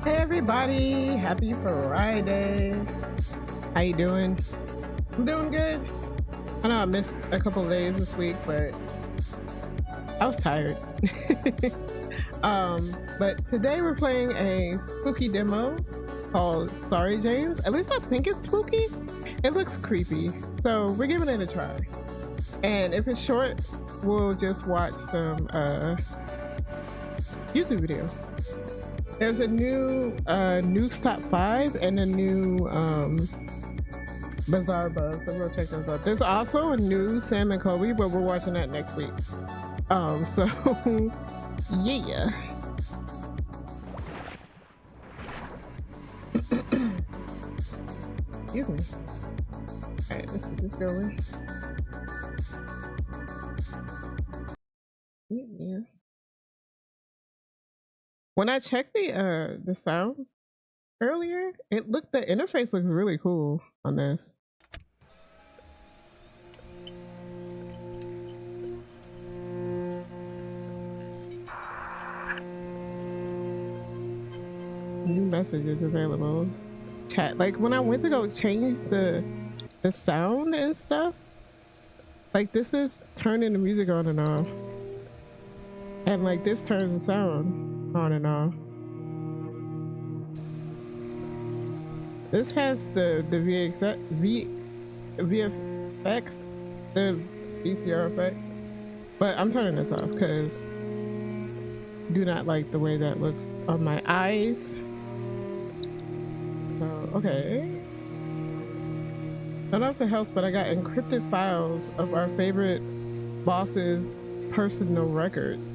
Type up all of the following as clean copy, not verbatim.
Hey everybody, happy Friday. How you doing? I'm doing good. I know I missed a couple days this week, but I was tired. But today we're playing a spooky demo called Sorry James. At least I think it's spooky. It looks creepy. So we're giving it a try. And if it's short, we'll just watch some YouTube video. There's a new Nuke's Top 5 and a new Bizarre Buzz, so we'll check those out. There's also a new Sam and Kobe, but we're watching that next week. So yeah. Excuse me. Alright, let's get this going. Yeah. When I checked the sound earlier, the interface looks really cool on this. New messages available. Chat. Like when I went to go change the sound and stuff, like this is turning the music on and off, and like this turns the sound on and off. This has the VFX, the VCR effects, but I'm turning this off because I do not like the way that looks on my eyes. So okay. I don't know if it helps, but I got encrypted files of our favorite boss's personal records.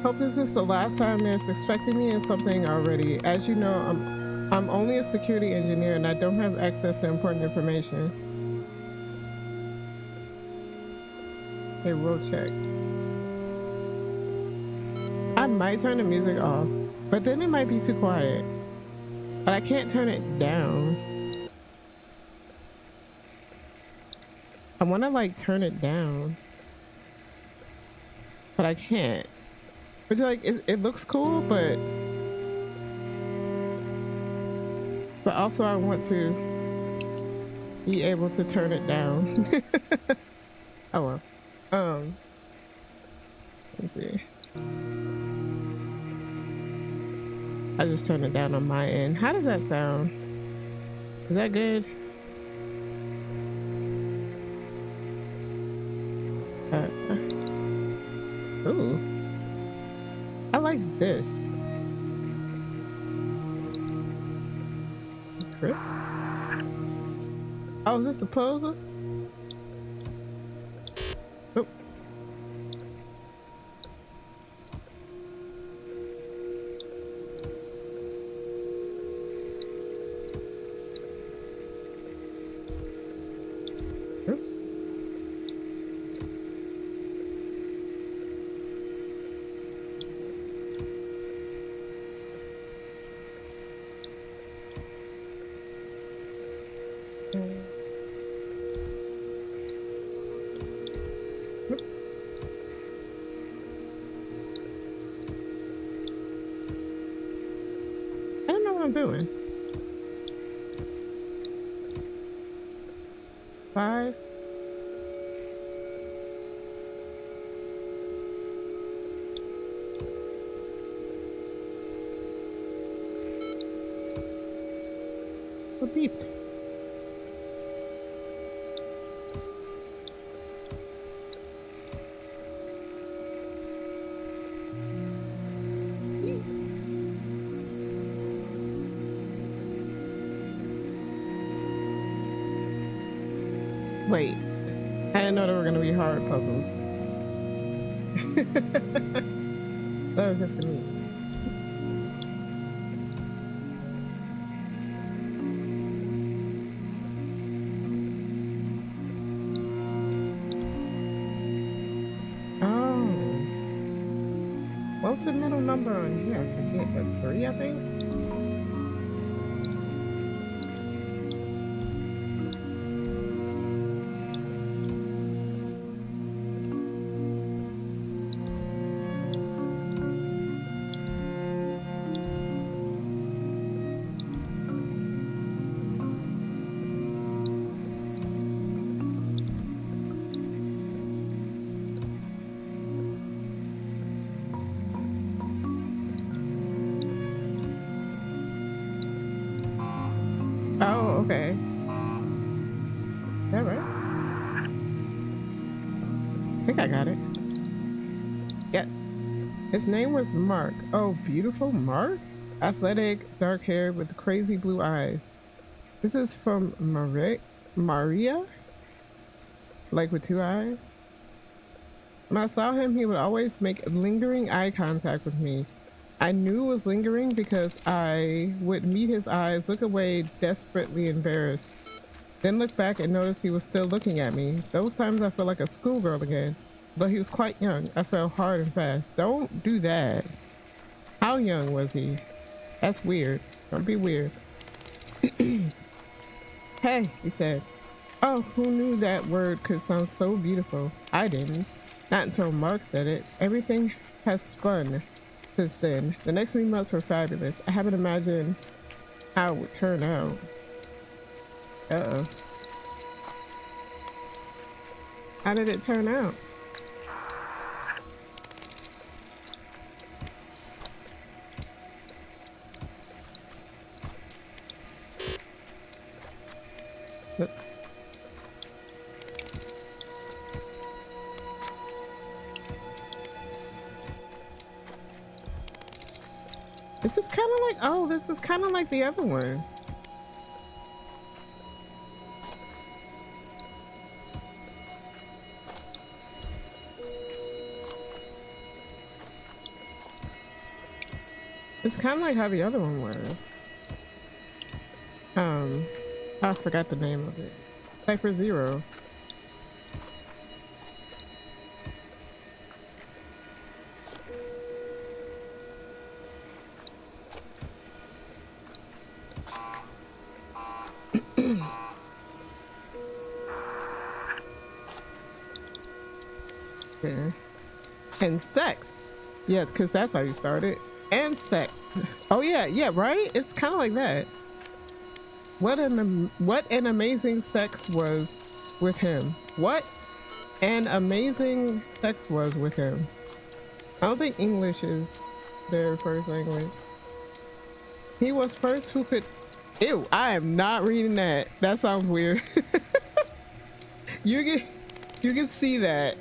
Hope this is the last time they're suspecting me in something already. As you know, I'm only a security engineer and I don't have access to important information. Okay, we'll check. I might turn the music off, but then it might be too quiet. But I can't turn it down. I want to like turn it down, but I can't. But like it looks cool, but also I want to be able to turn it down. Oh well. Let's see. I just turned it down on my end. How does that sound? Is that good? Ooh. I like this. Crypt? Oh, is this a puzzle? Oh. Oops. I don't know what I'm doing. 5. What beeped? Wait, I didn't know there were gonna be hard puzzles. That was just for me. Oh, what's the middle number on here? I forget, like 3, I think. think I got it. Yes. His name was Mark. Oh, beautiful Mark? Athletic, dark hair with crazy blue eyes. This is from Maria? Like with 2 eyes? When I saw him, he would always make lingering eye contact with me. I knew it was lingering because I would meet his eyes, look away, desperately embarrassed. Then look back and notice he was still looking at me. Those times I felt like a schoolgirl again. Though he was quite young, I fell hard and fast. Don't do that. How young was he? That's weird. Don't be weird. Hey, he said. Oh, who knew that word could sound so beautiful? I didn't. Not until Mark said it. Everything has spun since then. The next 3 months were fabulous. I haven't imagined how it would turn out. Uh-oh. How did it turn out? Look. This is kind of like, oh, this is kind of like the other one. It's kind of like how the other one was. I forgot the name of it. Cypher Zero. Yeah. And sex. Yeah, because that's how you started. And sex. Oh yeah, yeah, right? It's kind of like that. What an amazing sex was with him. What an amazing sex was with him. I don't think English is their first language. He was first who could. Ew, I am not reading that. That sounds weird. You can see that.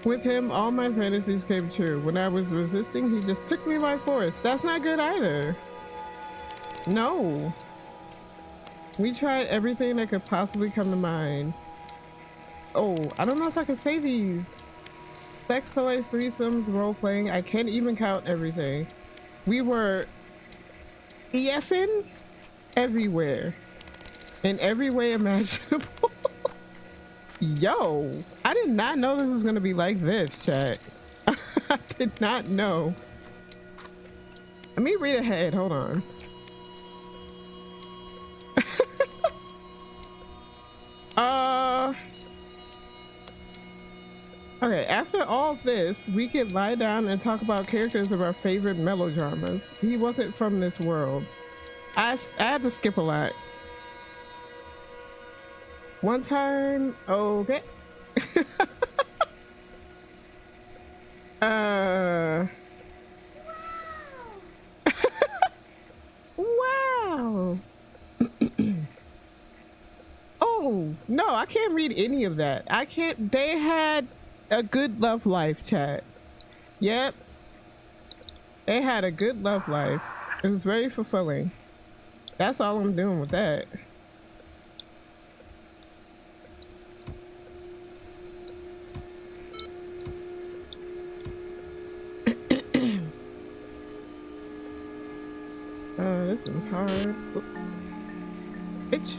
With him, all my fantasies came true. When I was resisting, he just took me by force. That's not good either. No. We tried everything that could possibly come to mind. Oh, I don't know if I can say these. Sex toys, threesomes, role-playing. I can't even count everything. We were EFing everywhere. In every way imaginable. Yo, I did not know this was gonna be like this, chat. I did not know. Let me read ahead, hold on. Okay, after all this, we could lie down and talk about characters of our favorite melodramas. He wasn't from this world. I had to skip a lot. One time, okay. Wow. Oh, no, I can't read any of that. I can't. They had a good love life, chat. Yep. They had a good love life. It was very fulfilling. That's all I'm doing with that. This one's hard. Oop. Bitch.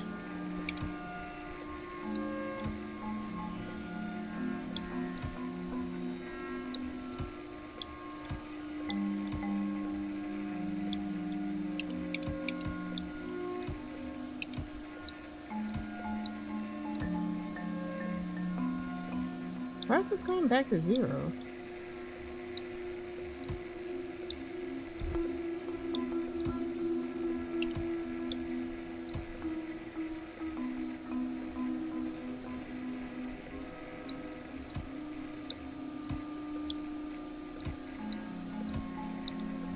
Why is this going back to 0?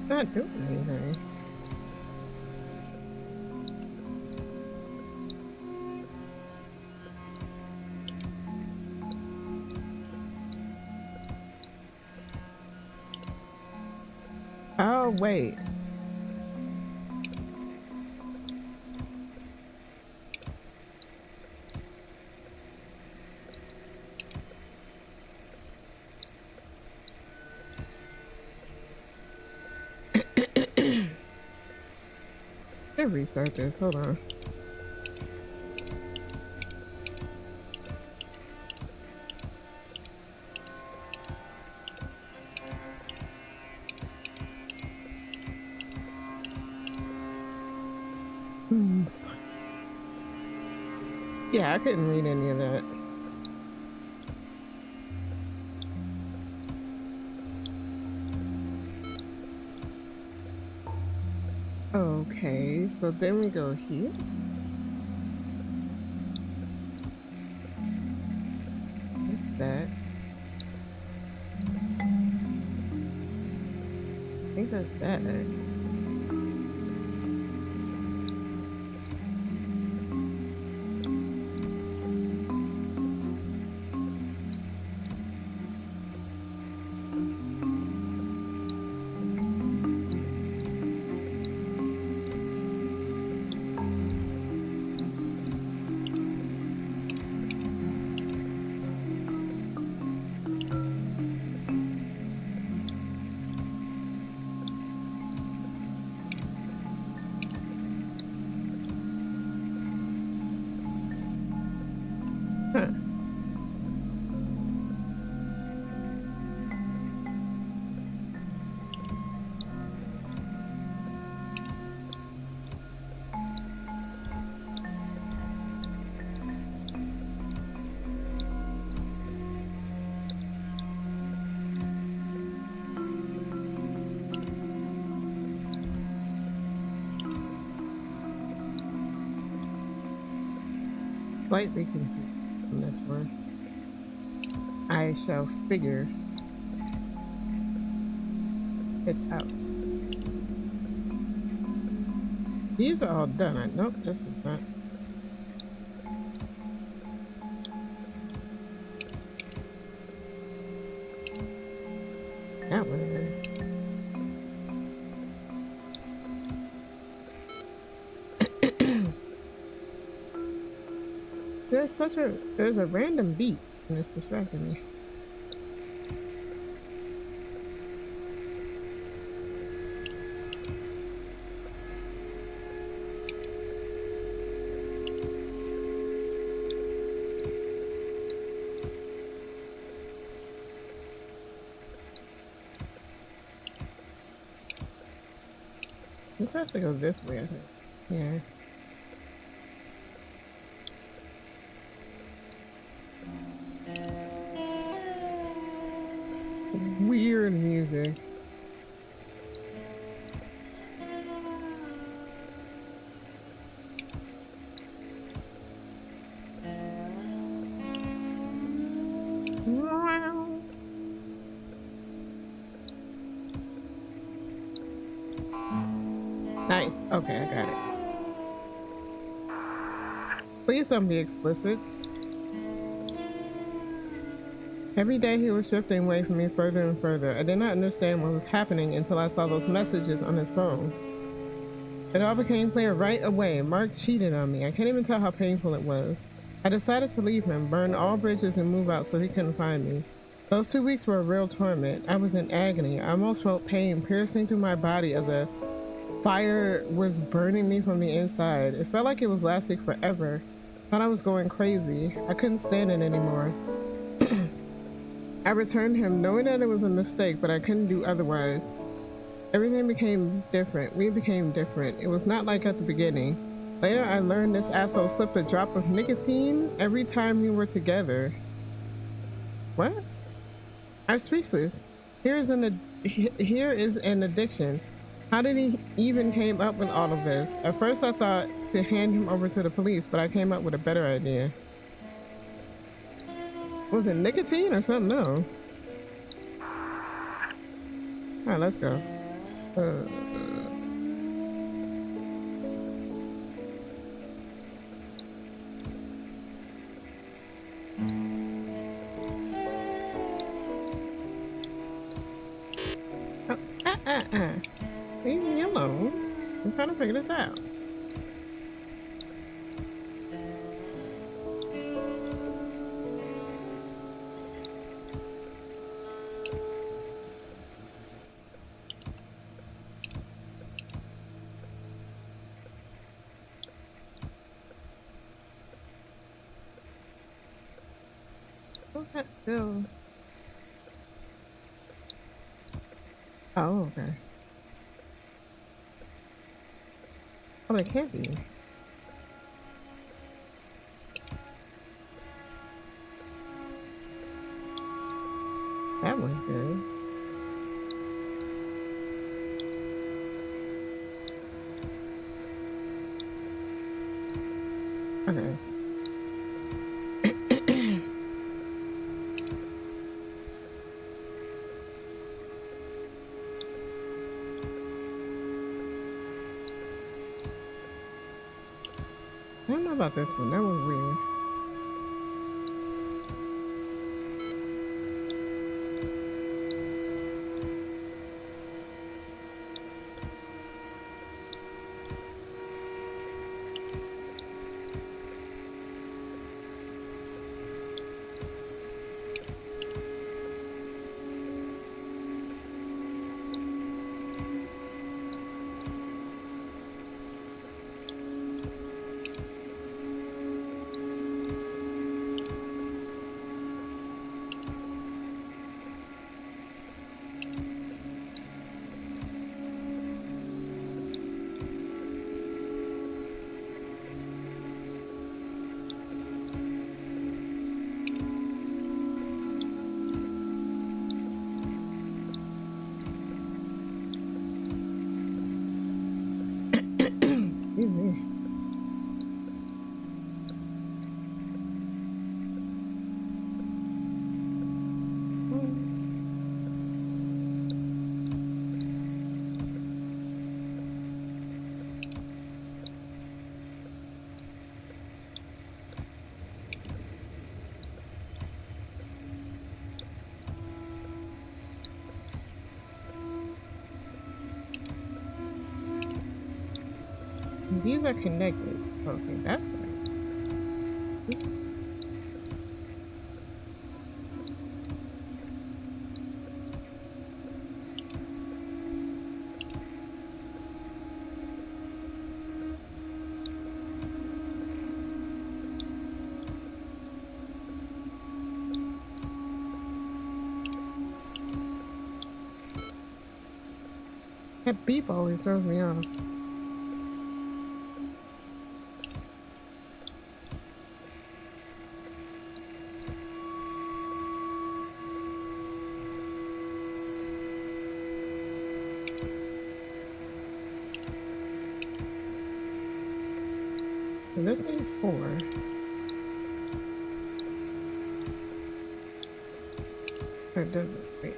Not doing anything. Oh, wait. Let me restart this. Hold on. Yeah, I couldn't read any of that. Okay, so then we go here. What's that? I think that's that. Huh. Slightly confused on this one. I shall figure it out. These are all done. Nope, this is not. That one is. There's a random beat and it's distracting me. This has to go this way, I think. Yeah. Weird music. Nice. Okay, I got it. Please don't be explicit. Every day he was drifting away from me further and further. I did not understand what was happening until I saw those messages on his phone. It all became clear right away. Mark cheated on me. I can't even tell how painful it was. I decided to leave him, burn all bridges, and move out so he couldn't find me. Those 2 weeks were a real torment. I was in agony. I almost felt pain piercing through my body as a fire was burning me from the inside. It felt like it was lasting forever. I thought I was going crazy. I couldn't stand it anymore. I returned him knowing that it was a mistake, but I couldn't do otherwise. Everything became different. We became different. It was not like at the beginning. Later, I learned this asshole slipped a drop of nicotine every time we were together. What? I'm speechless. Here is an addiction. How did he even came up with all of this? At first, I thought to hand him over to the police, but I came up with a better idea. Was it nicotine or something? No. Alright, let's go. Hello. I'm trying to figure this out. Oh, that's still. Oh, okay. Oh, it can't be. That one's good. Okay. I don't know about this one. That was weird. Excuse me. These are connected. Okay, that's right. That beep always throws me off. So this needs 4. It doesn't. Wait.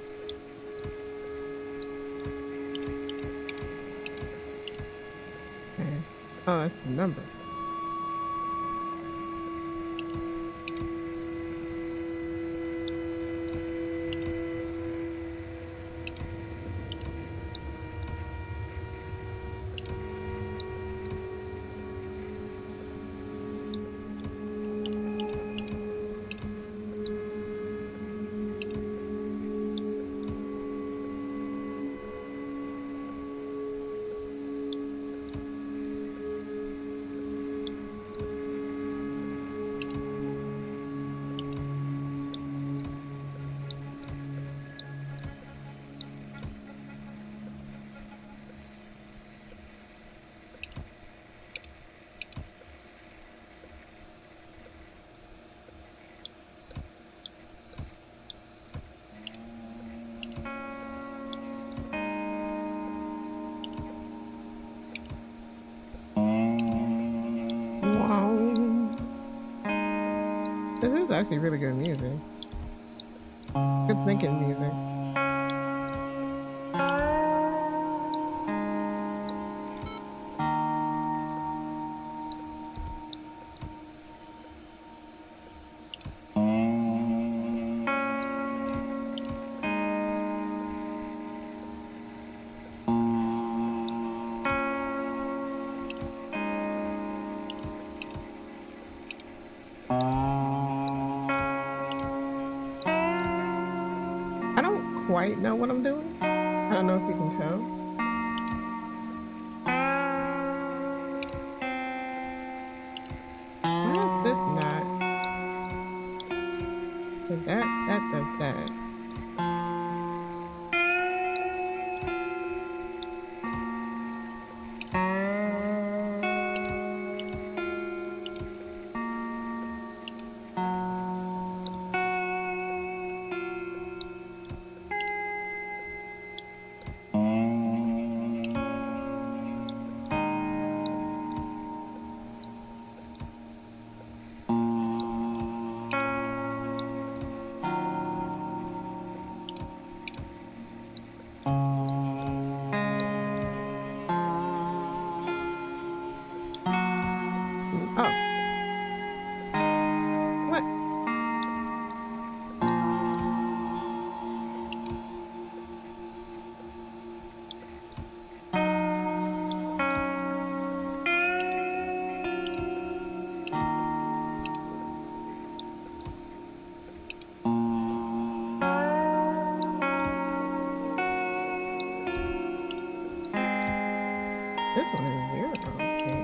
Okay. Oh, that's the number. Wow. This is actually really good music. Good thinking music. I don't quite know what I'm doing. I don't know if you can tell. Why is this not? 'Cause that does that. Oh, what? This one is 0. Okay.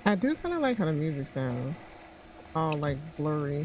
I do kind of like how the music sounds. All like blurry.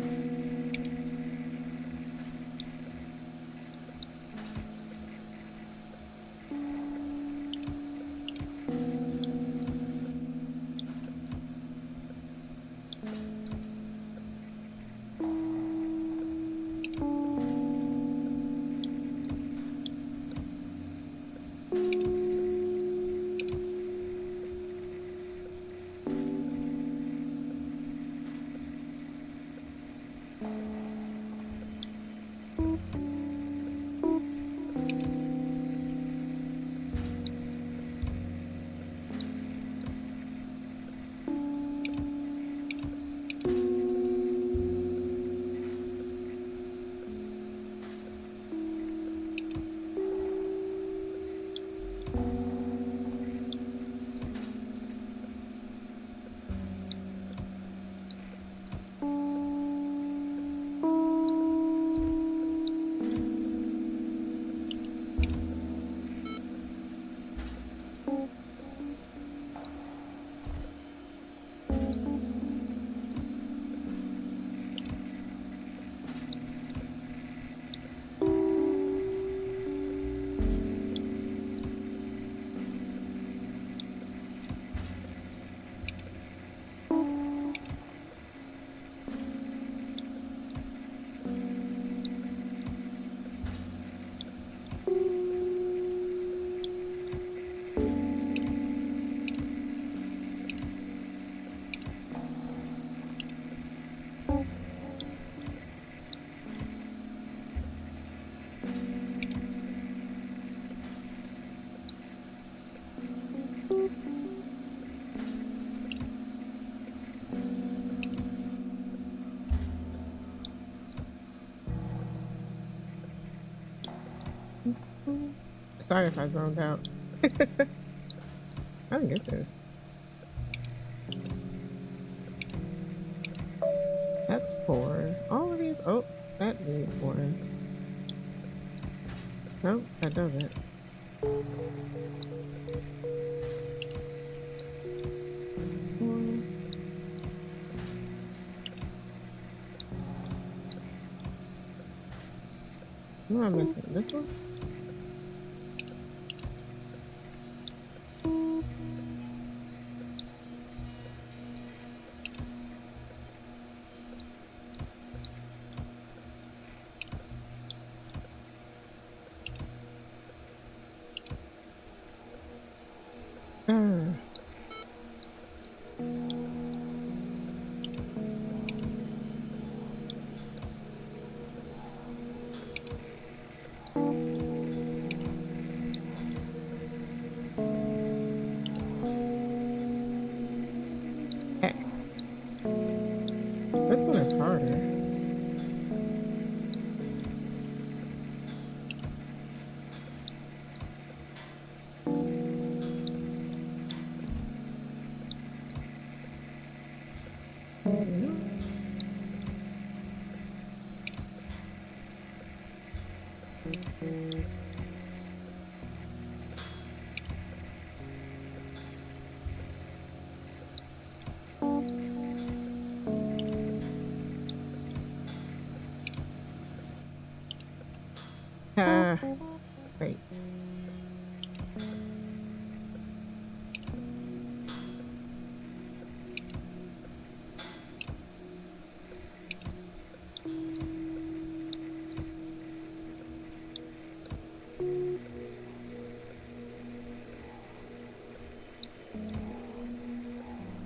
Sorry if I zoned out. I didn't get this. That's 4. All of these. Oh, that needs 1. Nope, that doesn't. What am I missing? This one? Uh. Heck. This one is harder. Wait.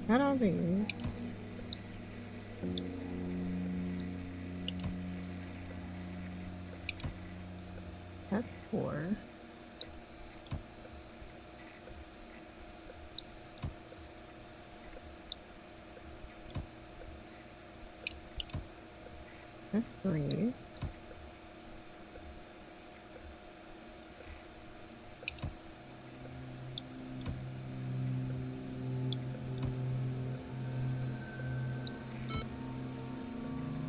I don't think. That's 4. That's 3.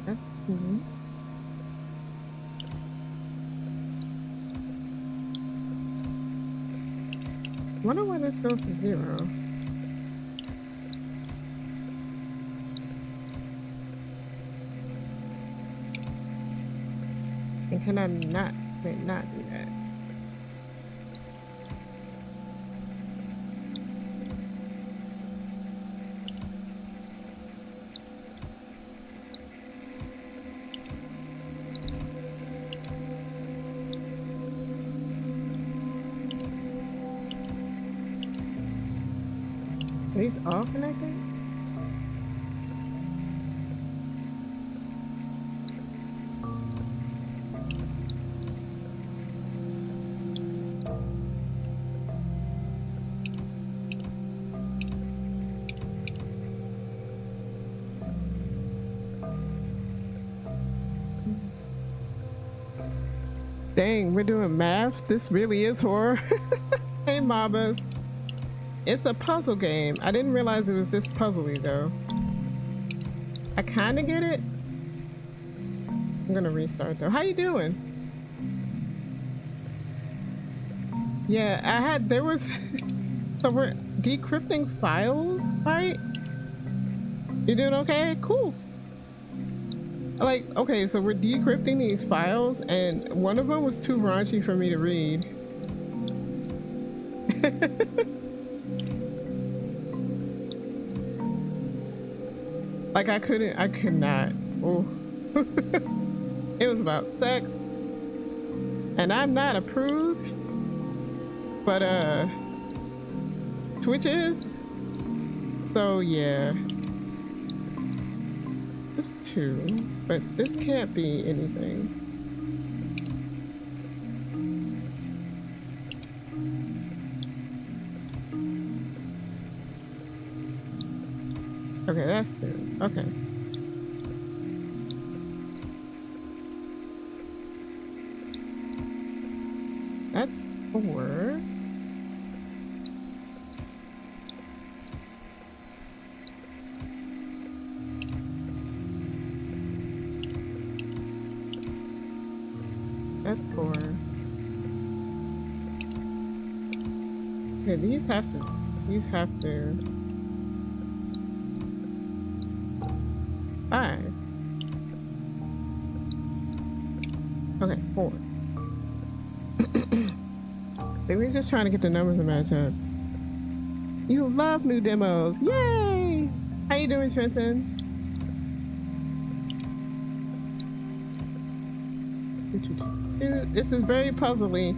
That's 2. Wonder why this goes to 0. And can I not do that? Are these all connected? Dang, we're doing math? This really is horror. Hey, Mabas. It's a puzzle game. I didn't realize it was this puzzly though. I kind of get it. I'm gonna restart though. How you doing? Yeah, there was, so we're decrypting files, right? You doing okay? Cool. Like, okay, so we're decrypting these files and one of them was too raunchy for me to read. Like I could not. Oh. It was about sex. And I'm not approved. But Twitch is. So yeah. This 2, but this can't be anything. Okay, that's 2. Okay. That's 4. That's 4. Okay, these have to. 5. Okay, 4. They were just trying to get the numbers to match up. You love new demos. Yay! How you doing, Trenton? Dude, this is very puzzly.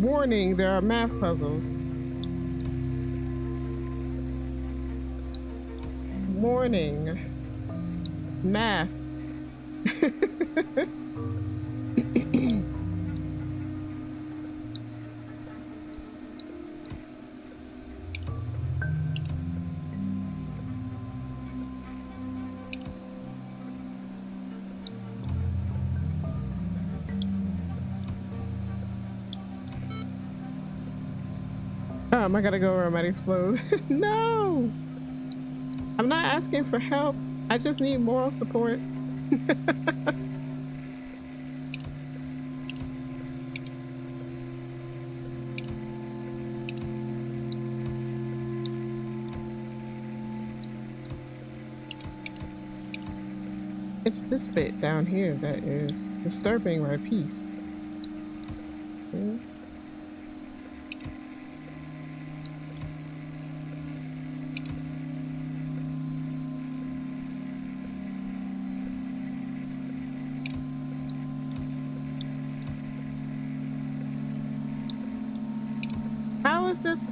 Warning, there are math puzzles. morning. Math. I gotta go or I might explode. No! I'm not asking for help. I just need moral support. It's this bit down here that is disturbing my peace. Okay. How is this?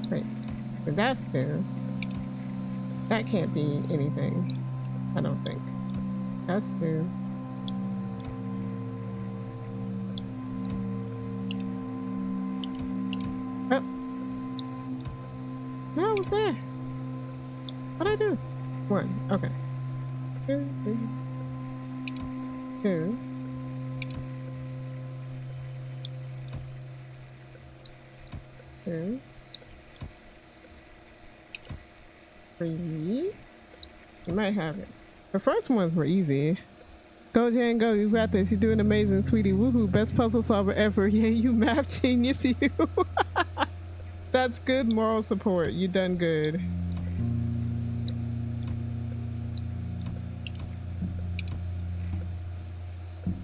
Wait, if that's two, that can't be anything. I don't think. That's two. Oh. No, what's there? What'd I do? One. Okay. Two. Two. Two. Three. You might have it. The first ones were easy. Go Jan, go, you got this. You're doing amazing, sweetie. Woohoo, best puzzle solver ever. Yeah, you math genius, you. That's good moral support. You done good.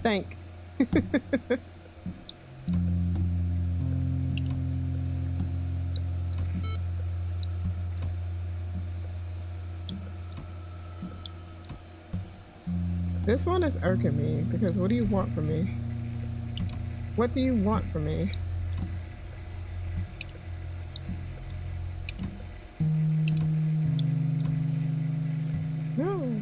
Thank. This one is irking me because what do you want from me? What do you want from me? No.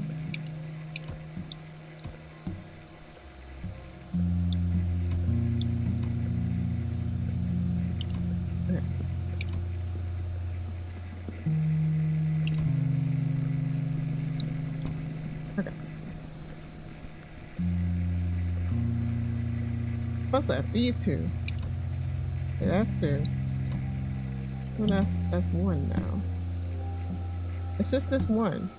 Okay. Okay. What's that? These two. Yeah, that's two. Well, that's one now. It's just this one.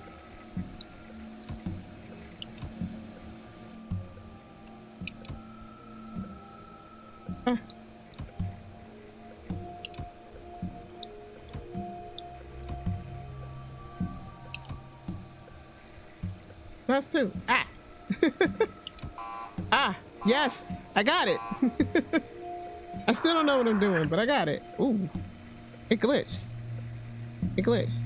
Ah. That's two. Ah. Ah. Yes, I got it. I still don't know what I'm doing, but I got it. Ooh, it glitched. It glitched.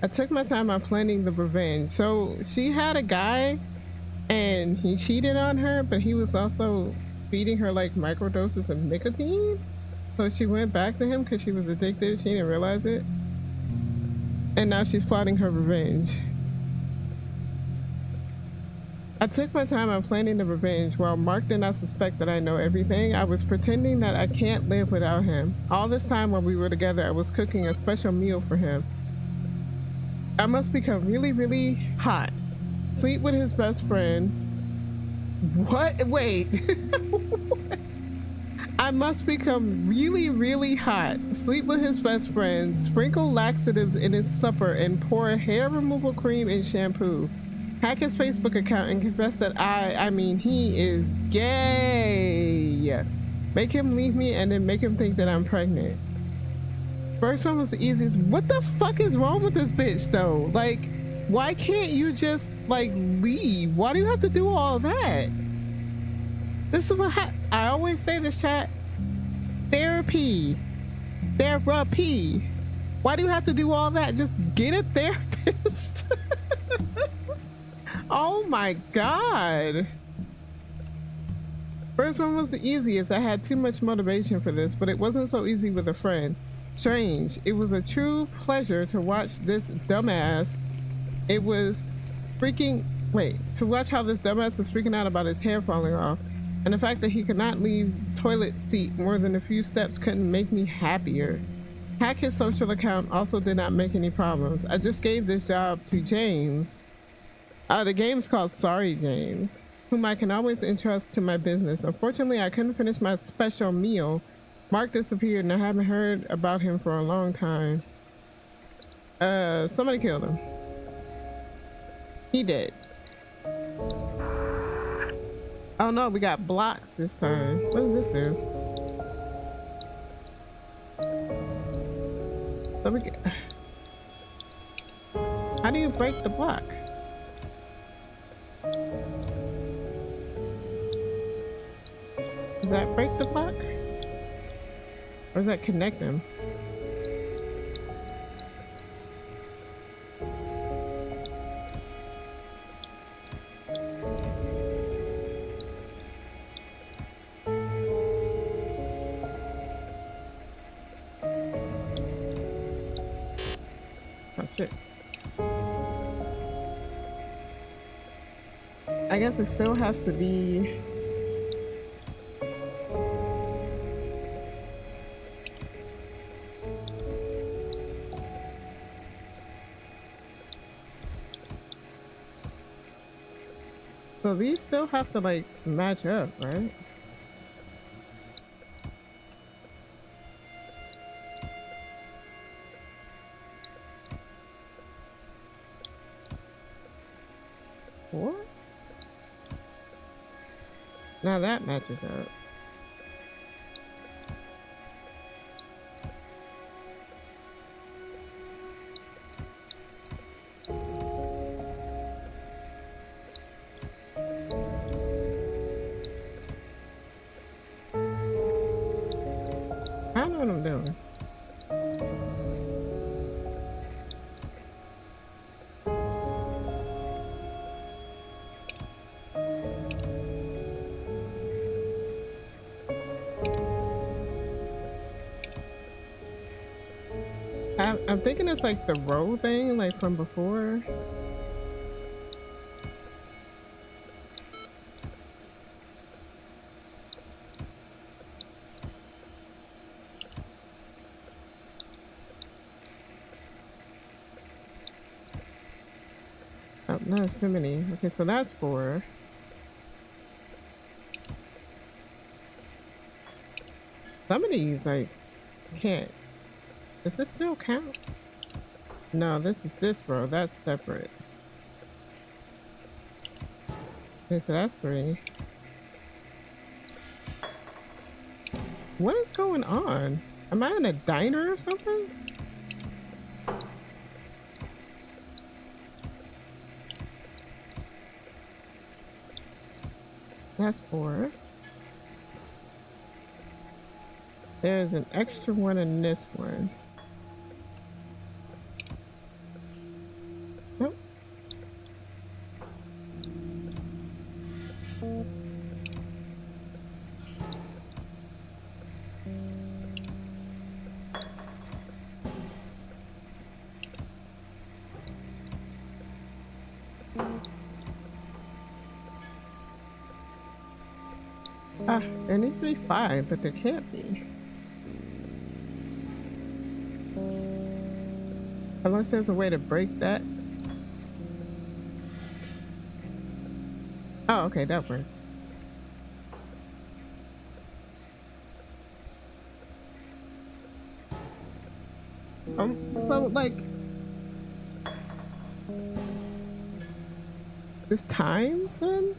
I took my time on planning the revenge. So she had a guy and he cheated on her, but he was also feeding her like microdoses of nicotine. So she went back to him because she was addicted. She didn't realize it. And now she's plotting her revenge. I took my time on planning the revenge. While Mark did not suspect that I know everything, I was pretending that I can't live without him. All this time while we were together, I was cooking a special meal for him. I must become really, really hot. Sleep with his best friend. What? Wait. I must become really, really hot. Sleep with his best friend. Sprinkle laxatives in his supper and pour hair removal cream and shampoo. Hack his Facebook account and confess that I mean he is gay. Make him leave me and then make him think that I'm pregnant. First one was the easiest. What the fuck is wrong with this bitch though? Like, why can't you just like leave? Why do you have to do all that? This is what I always say this, chat. Therapy. Therapy. Why do you have to do all that? Just get a therapist. Oh my god. First one was the easiest. I had too much motivation for this, but it wasn't so easy with a friend. strange. It was a true pleasure to watch this dumbass. It was freaking, wait, to watch how this dumbass was freaking out about his hair falling off. And the fact that he could not leave toilet seat more than a few steps couldn't make me happier. Hack his social account also did not make any problems. I just gave this job to James. The game's called Sorry James, whom I can always entrust to my business. Unfortunately, I couldn't finish my special meal. Mark disappeared and I haven't heard about him for a long time. Somebody killed him. He did. Oh no, we got blocks this time. What does this do? Let me get... How do you break the block? Does that break the block? Or does that connect them? Shit. I guess it still has to be so these still have to like match up, right? What? Now that matches up. I don't know what I'm doing. I'm thinking it's like the row thing, like from before. Oh, no, it's too many. Okay, so that's 4. Some of these, like, can't. Does this still count? No, this is this row. That's separate. Okay, so that's 3. What is going on? Am I in a diner or something? That's 4. There's an extra one in this one. Nope. Ah, there needs to be 5, but there can't be. Unless there's a way to break that. Oh, okay, that worked. So like this times then?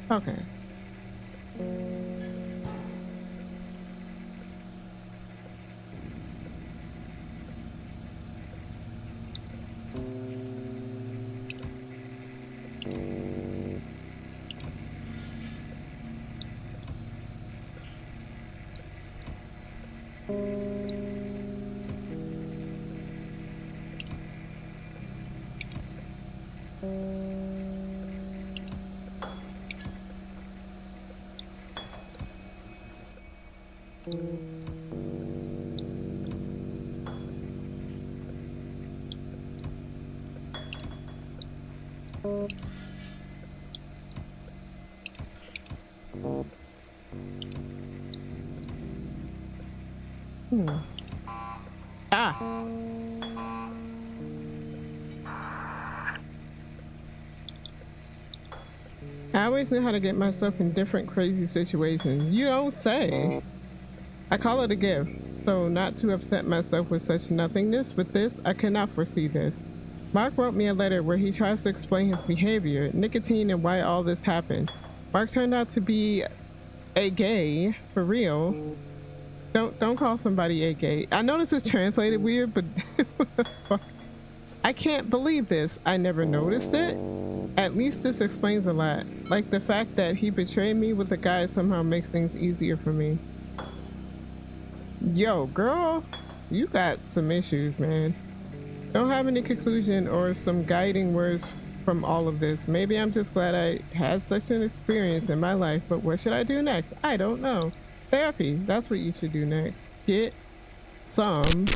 Okay. Ah. I always knew how to get myself in different crazy situations. You don't say. I call it a gift, so not to upset myself with such nothingness. With this, I cannot foresee this. Mark wrote me a letter where he tries to explain his behavior, nicotine, and why all this happened. Mark turned out to be a gay, for real. Don't call somebody a gay. I know this is translated weird, but I can't believe this. I never noticed it. At least this explains a lot. Like the fact that he betrayed me with a guy somehow makes things easier for me. Yo, girl, you got some issues, man. Don't have any conclusion or some guiding words from all of this. Maybe I'm just glad I had such an experience in my life, but what should I do next? I don't know. Therapy, that's what you should do next. Get some.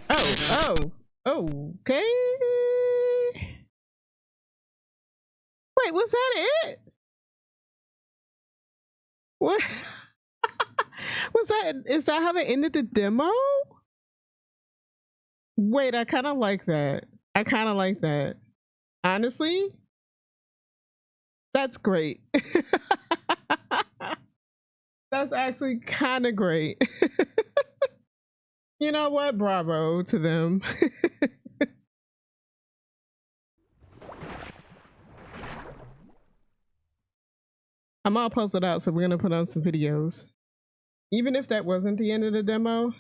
Oh, okay. Wait, was that it? What? Was that, is that how they ended the demo? Wait, I kind of like that. I kind of like that. Honestly, that's great. That's actually kind of great. You know what? Bravo to them. I'm all puzzled out, so we're gonna put on some videos. Even if that wasn't the end of the demo,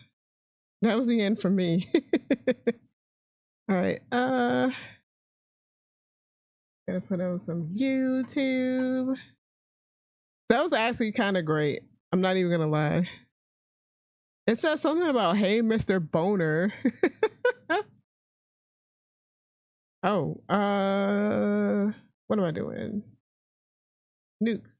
that was the end for me. All right, gonna put on some YouTube. That was actually kind of great. I'm not even gonna lie. It says something about, hey, Mr. Boner. Oh, what am I doing? Nukes.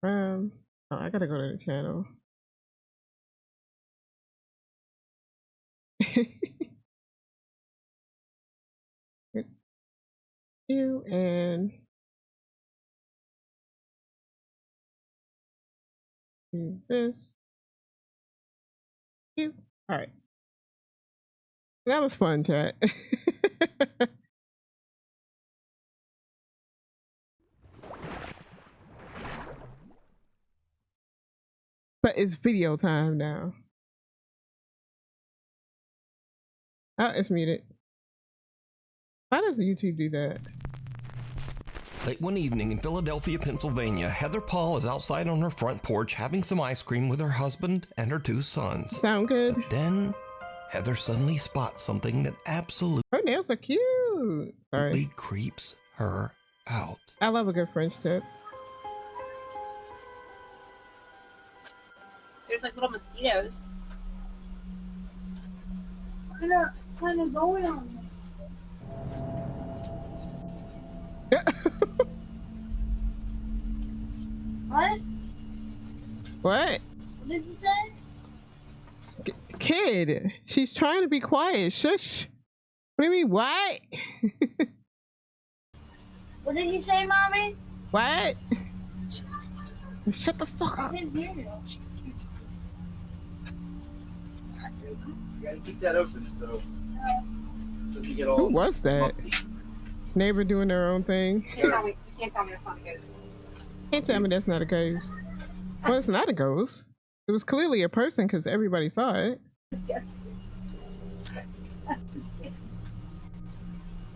Oh, I gotta go to the channel. You and do this. You. All right. That was fun, chat. But it's video time now. Oh, it's muted. Why does YouTube do that? Late one evening in Philadelphia, Pennsylvania, Heather Paul is outside on her front porch having some ice cream with her husband and her 2 sons. Sound good? But then, Heather suddenly spots something that absolutely Her nails are cute. Sorry. creeps her out. I love a good French tip. There's like little mosquitoes. What kind of going on here? What? What? What did you say? Kid, she's trying to be quiet. Shush. What do you mean, what? What did you say, Mommy? What? Shut the fuck I up. didn't hear you. You gotta keep that open so you get all. Who was that? musty. Neighbor doing their own thing. You can't tell me it's not good. Can't tell me that's not a ghost. Well, it's not a ghost. It was clearly a person because everybody saw it.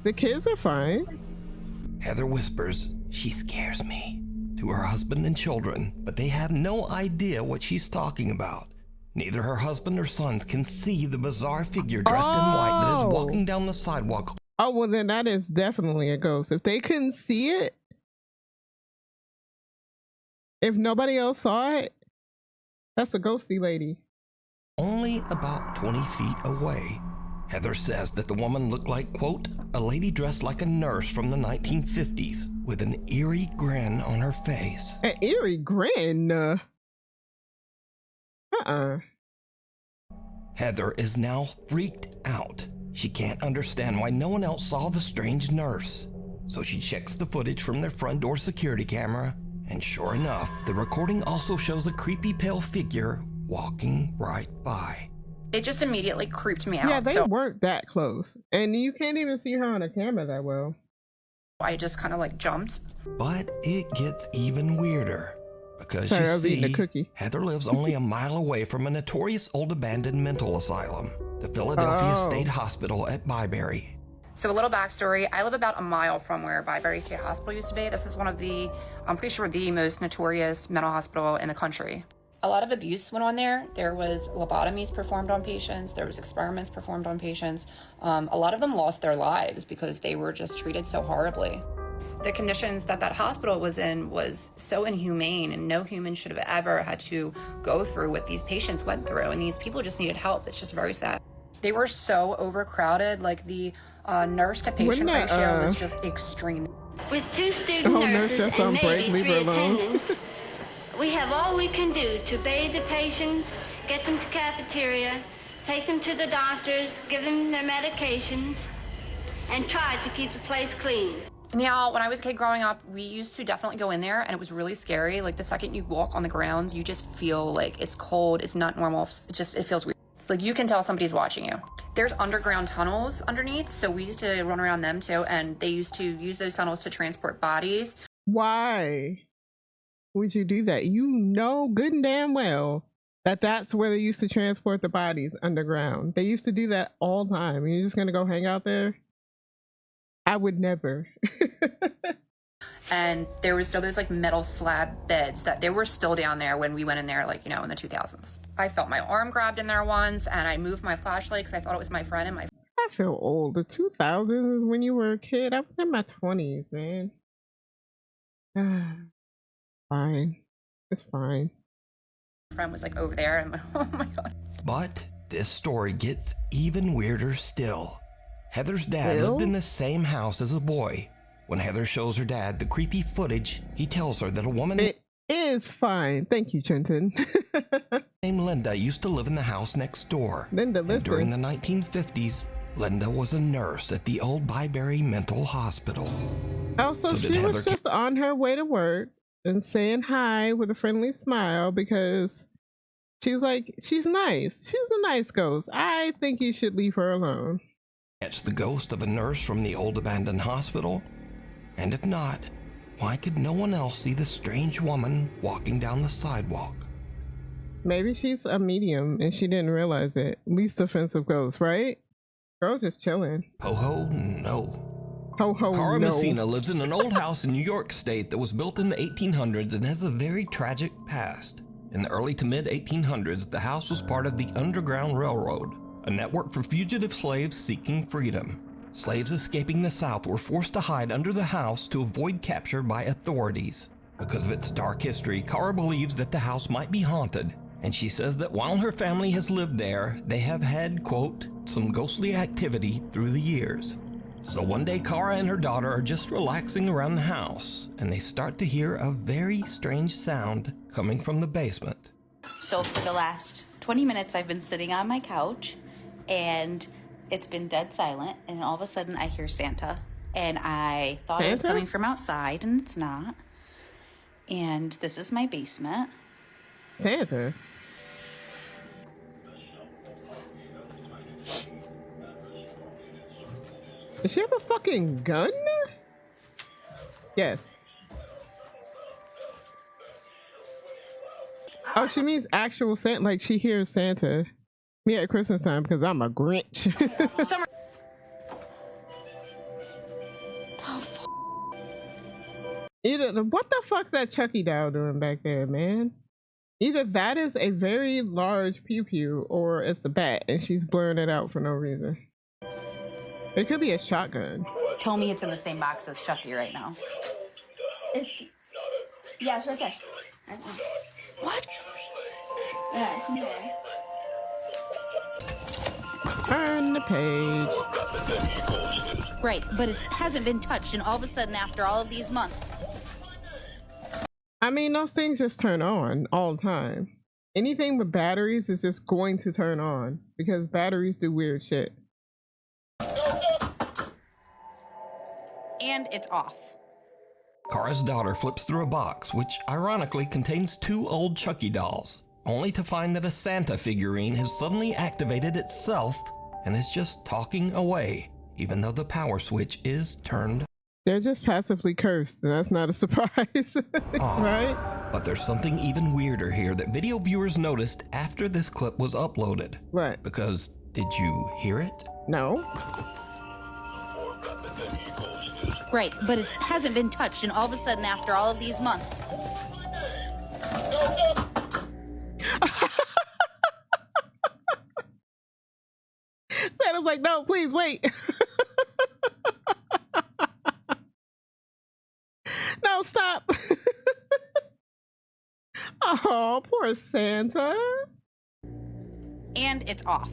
The kids are fine. Heather whispers, "She scares me," to her husband and children, but they have no idea what she's talking about. Neither her husband or sons can see the bizarre figure dressed in white that is walking down the sidewalk. Oh, well, then that is definitely a ghost. If they couldn't see it, if nobody else saw it, that's a ghosty lady. Only about 20 feet away. Heather says that the woman looked like, quote, a lady dressed like a nurse from the 1950s with an eerie grin on her face. An eerie grin? Heather is now freaked out. She can't understand why no one else saw the strange nurse. So she checks the footage from their front door security camera, and sure enough, the recording also shows a creepy pale figure walking right by. It just immediately creeped me out. Yeah, they so weren't that close. And you can't even see her on a camera that well. I just kind of like jumped. But it gets even weirder. Because Sorry, I you was eating a see, cookie. Heather lives only a mile away from a notorious old abandoned mental asylum, the Philadelphia Oh. State Hospital at Byberry. So a little backstory, I live about a mile from where Byberry State Hospital used to be. This is one of the, I'm pretty sure, the most notorious mental hospital in the country. A lot of abuse went on there. There was lobotomies performed on patients. There was experiments performed on patients. A lot of them lost their lives because they were just treated so horribly. The conditions that that hospital was in was so inhumane, and no human should have ever had to go through what these patients went through, and these people just needed help. It's just very sad. They were so overcrowded, like the nurse to patient Wouldn't that, ratio was just extreme. With 2 student Oh, nurse, nurses that's and on break. maybe Leave 3 her alone. attendants, we have all we can do to bathe the patients, get them to cafeteria, take them to the doctors, give them their medications, and try to keep the place clean. Now, when I was a kid growing up, we used to definitely go in there, and it was really scary. Like the second you walk on the grounds, you just feel like it's cold, it's not normal, it feels weird. Like you can tell somebody's watching you. There's underground tunnels underneath, so we used to run around them too, and they used to use those tunnels to transport bodies. Why would you do that? You know good and damn well that that's where they used to transport the bodies underground. They used to do that all the time. You're just gonna go hang out there? I would never. And there was still those like metal slab beds that they were still down there when we went in there, like, you know, in the 2000s. I felt my arm grabbed in there once, and I moved my flashlight because I thought it was my friend, and my I feel old. The 2000s when you were a kid. I was in my 20s, man. Fine. It's fine. friend was like over there, and I'm like, oh my God. But this story gets even weirder still. Heather's dad lived in the same house as a boy. When Heather shows her dad the creepy footage, he tells her that a woman It is fine. Thank you, Trenton. named Linda used to live in the house next door. Linda, And during the listen. 1950s, Linda was a nurse at the old Byberry Mental Hospital. Also, So did she was Heather just on her way to work and saying hi with a friendly smile because she's like, she's nice. She's a nice ghost. I think you should leave her alone. Catch the ghost of a nurse from the old abandoned hospital? And if not, why could no one else see the strange woman walking down the sidewalk? Maybe she's a medium and she didn't realize it. Least offensive ghost, right? Girl just chilling. Ho-ho, no. Ho ho Cara no. Messina lives in an old house in New York State that was built in the 1800s and has a very tragic past. In the early to mid 1800s, the house was part of the Underground Railroad, a network for fugitive slaves seeking freedom. Slaves escaping the South were forced to hide under the house to avoid capture by authorities. Because of its dark history, Cara believes that the house might be haunted, and she says that while her family has lived there, they have had, quote, some ghostly activity through the years. So one day, Cara and her daughter are just relaxing around the house, and they start to hear a very strange sound coming from the basement. So for the last 20 minutes, I've been sitting on my couch, and it's been dead silent, and all of a sudden I hear Santa, and I thought it was Santa? coming from outside, and it's not. And this is my basement. Santa. Does she have a fucking gun? Yes. Oh, she means actual Santa, like she hears Santa. Me at Christmas time because I'm a Grinch. Summer. Either what the fuck's that Chucky doll doing back there, man? Either that is a very large pew pew or it's a bat and she's blurring it out for no reason. It could be a shotgun. Tell me it's in the same box as Chucky right now. Yeah, it's right there. What? Yeah, it's in there. Turn the page. Right, but it hasn't been touched, and all of a sudden, after all of these months. I mean, those things just turn on all the time. anything with batteries is just going to turn on because batteries do weird shit. And it's off. Kara's daughter flips through a box, which ironically contains 2 old Chucky dolls, only to find that a Santa figurine has suddenly activated itself and is just talking away, even though the power switch is turned They're just passively cursed, and that's not a surprise, off. right? But there's something even weirder here that video viewers noticed after this clip was uploaded. Right. Because, did you hear it? No. Right, but it hasn't been touched, and all of a sudden, after all of these months. Santa's like, no, please wait. No, stop. Oh, poor Santa. And it's off.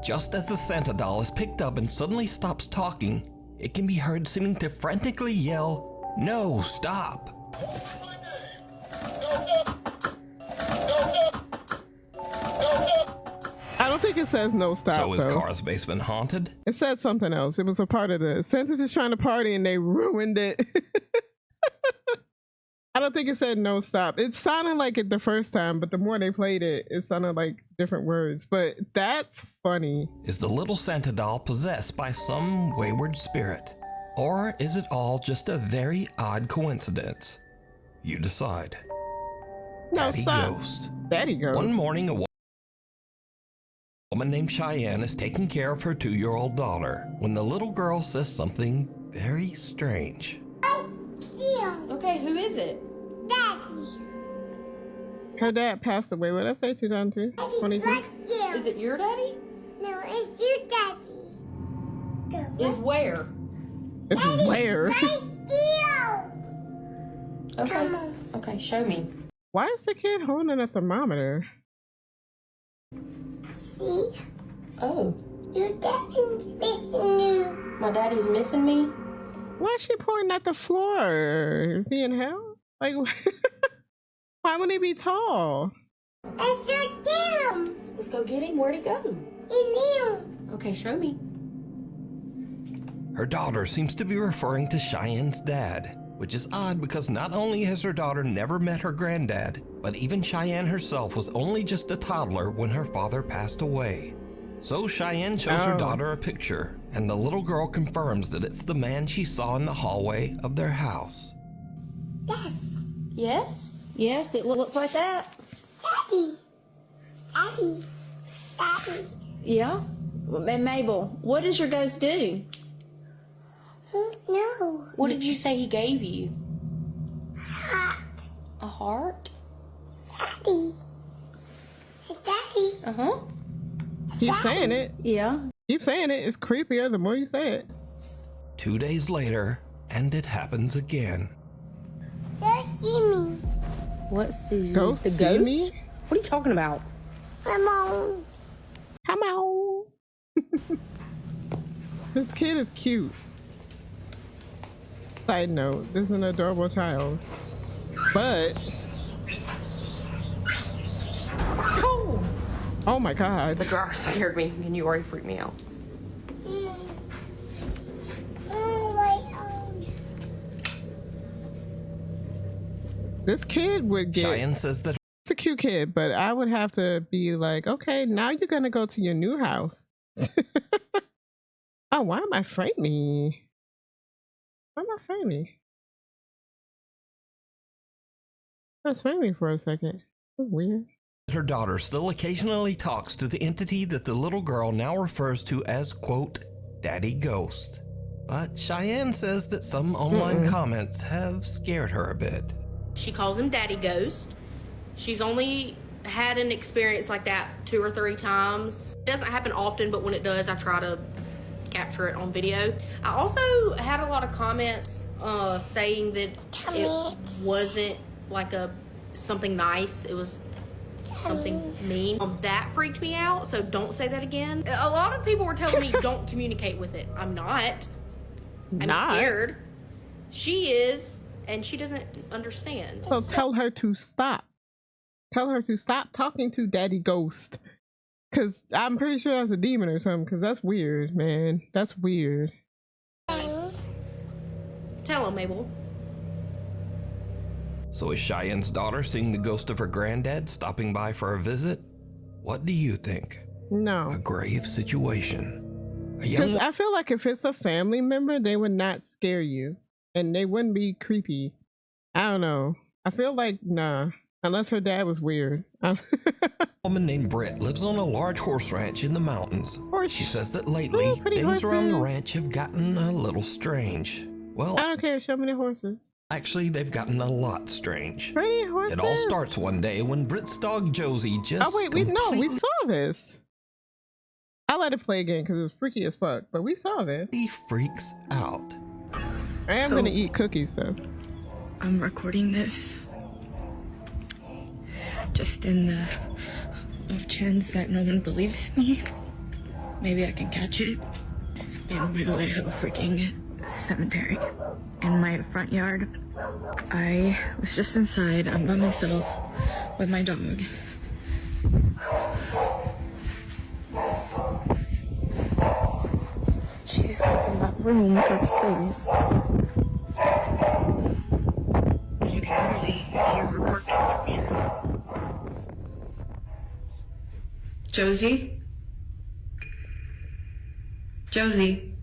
Just as the Santa doll is picked up and suddenly stops talking, it can be heard seeming to frantically yell, "No, stop!" I don't think it says no stop. So is though. Kara's basement haunted? It said something else. It was a part of the Santa's just trying to party and they ruined it. I don't think it said no stop. It sounded like it the first time, but the more they played it, it sounded like different words. But that's funny. Is the little Santa doll possessed by some wayward spirit? Or is it all just a very odd coincidence? You decide. No Daddy stop. Ghost. Daddy Ghost. One morning, a woman named Cheyenne is taking care of her 2-year-old daughter when the little girl says something very strange. Okay, who is it? Daddy. Her dad passed away. What did I say? 2002? 22? Right there. Is it your daddy? No, it's your daddy. Is where? This is where? Right there. Okay. Come on. Okay, show me. Why is the kid holding a thermometer? See? Oh, Your daddy's missing you. my daddy's missing me? Why is she pointing at the floor? Is he in hell? Like, why would he be tall? That's your damn. Let's go get him. Where'd he go? In you. Okay, show me. Her daughter seems to be referring to Cheyenne's dad, which is odd because not only has her daughter never met her granddad, but even Cheyenne herself was only just a toddler when her father passed away. So Cheyenne shows her daughter a picture, and the little girl confirms that it's the man she saw in the hallway of their house. Yes? Yes, it looks like that. Daddy. Daddy. Daddy. Yeah? And Mabel, what does your ghost do? No. What did you say he gave you? Heart. A heart? Daddy. Daddy. Uh-huh. Keep saying it. Yeah. Keep saying it. It's creepier the more you say it. 2 days later, and it happens again. Just see me. What see? Go the see ghost? me? What are you talking about? Come on. Come on. This kid is cute. Side note, this is an adorable child. But oh my god. The dryer scared me, and you already freaked me out. Oh my God. This kid would get Cheyenne says that it's a cute kid, but I would have to be like, okay, now you're gonna go to your new house. Oh, why am I framing? Why am I framing? I was framing for a second. That's weird. her daughter still occasionally talks to the entity that the little girl now refers to as, quote, Daddy Ghost. But Cheyenne says that some online comments have scared her a bit. She calls him Daddy Ghost. She's only had an experience like that 2 or 3 times. It doesn't happen often, but when it does, I try to capture it on video. I also had a lot of comments saying that it wasn't like something nice. It was something mean. That freaked me out, so don't say that again. A lot of people were telling me don't communicate with it. I'm not. I'm scared. She is, and she doesn't understand. So tell her to stop. tell her to stop talking to Daddy Ghost. Cause I'm pretty sure that's a demon or something. Cause that's weird, man. That's weird. Tell him, Mabel. So is Cheyenne's daughter seeing the ghost of her granddad stopping by for a visit? What do you think? No. A grave situation. Because I feel like if it's a family member, they would not scare you. And they wouldn't be creepy. I don't know. I feel like, nah. Unless her dad was weird. A woman named Britt lives on a large horse ranch in the mountains. She says that lately, things around the ranch have gotten a little strange. Well, I don't care. Show me the horses. Actually, they've gotten a lot strange. Pretty horses. It all starts one day when Britt's dog Josie just. Oh wait, we saw this. I let it play again because it was freaky as fuck, but we saw this. He freaks out. I am gonna eat cookies though. I'm recording this just in the off chance that no one believes me. Maybe I can catch it. And by the way, a freaking cemetery in my front yard. I was just inside. I'm by myself with my dog. She's up in that room upstairs. You can really hear her working for me. Josie? Josie?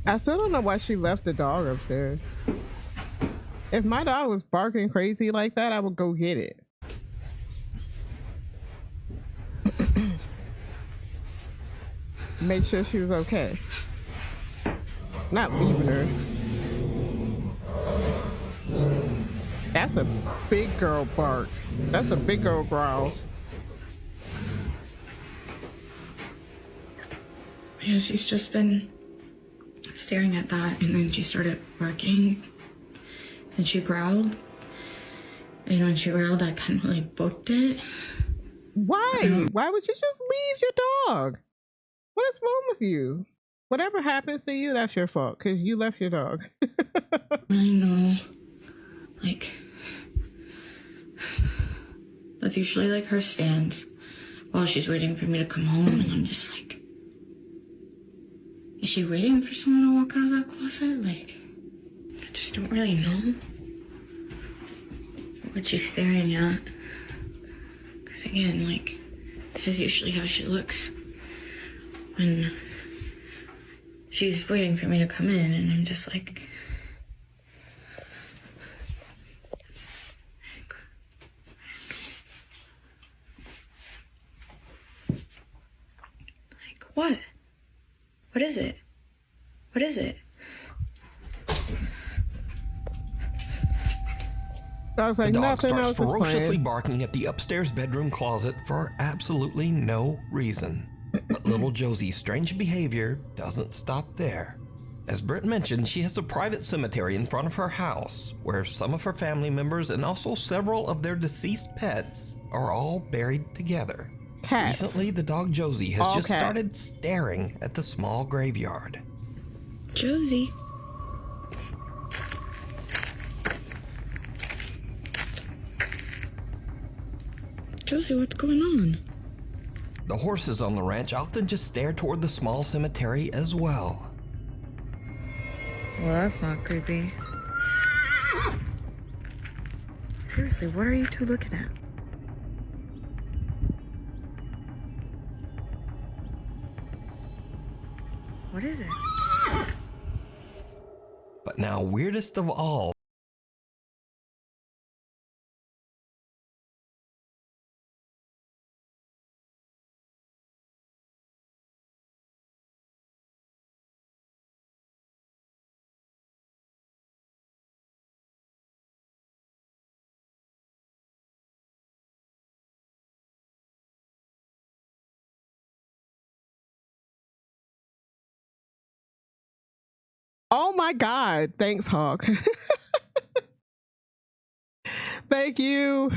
I still don't know why she left the dog upstairs. If my dog was barking crazy like that, I would go get it. Make sure she was okay. Not leaving her. That's a big girl bark. That's a big girl growl. Yeah, she's just been staring at that, and then she started barking, and she growled. And when she growled, I kind of like booked it. Why? Why would you just leave your dog? What is wrong with you? Whatever happens to you, that's your fault, because you left your dog. I know. Like, that's usually like her stance while she's waiting for me to come home, and I'm just like, is she waiting for someone to walk out of that closet? Like, I just don't really know what she's staring at. Because again, like, this is usually how she looks when she's waiting for me to come in, and I'm just like, what? What is it? What is it? I was like, the dog nothing starts else ferociously barking at the upstairs bedroom closet for absolutely no reason. But little Josie's strange behavior doesn't stop there. As Britt mentioned, she has a private cemetery in front of her house where some of her family members and also several of their deceased pets are all buried together. Cats. Recently, the dog Josie has All just cats. started staring at the small graveyard. Josie. Josie, what's going on? The horses on the ranch often just stare toward the small cemetery as well. Well, that's not creepy. Seriously, what are you two looking at? What is it? But now, weirdest of all, Oh my God. Thanks, Hawk. Thank you.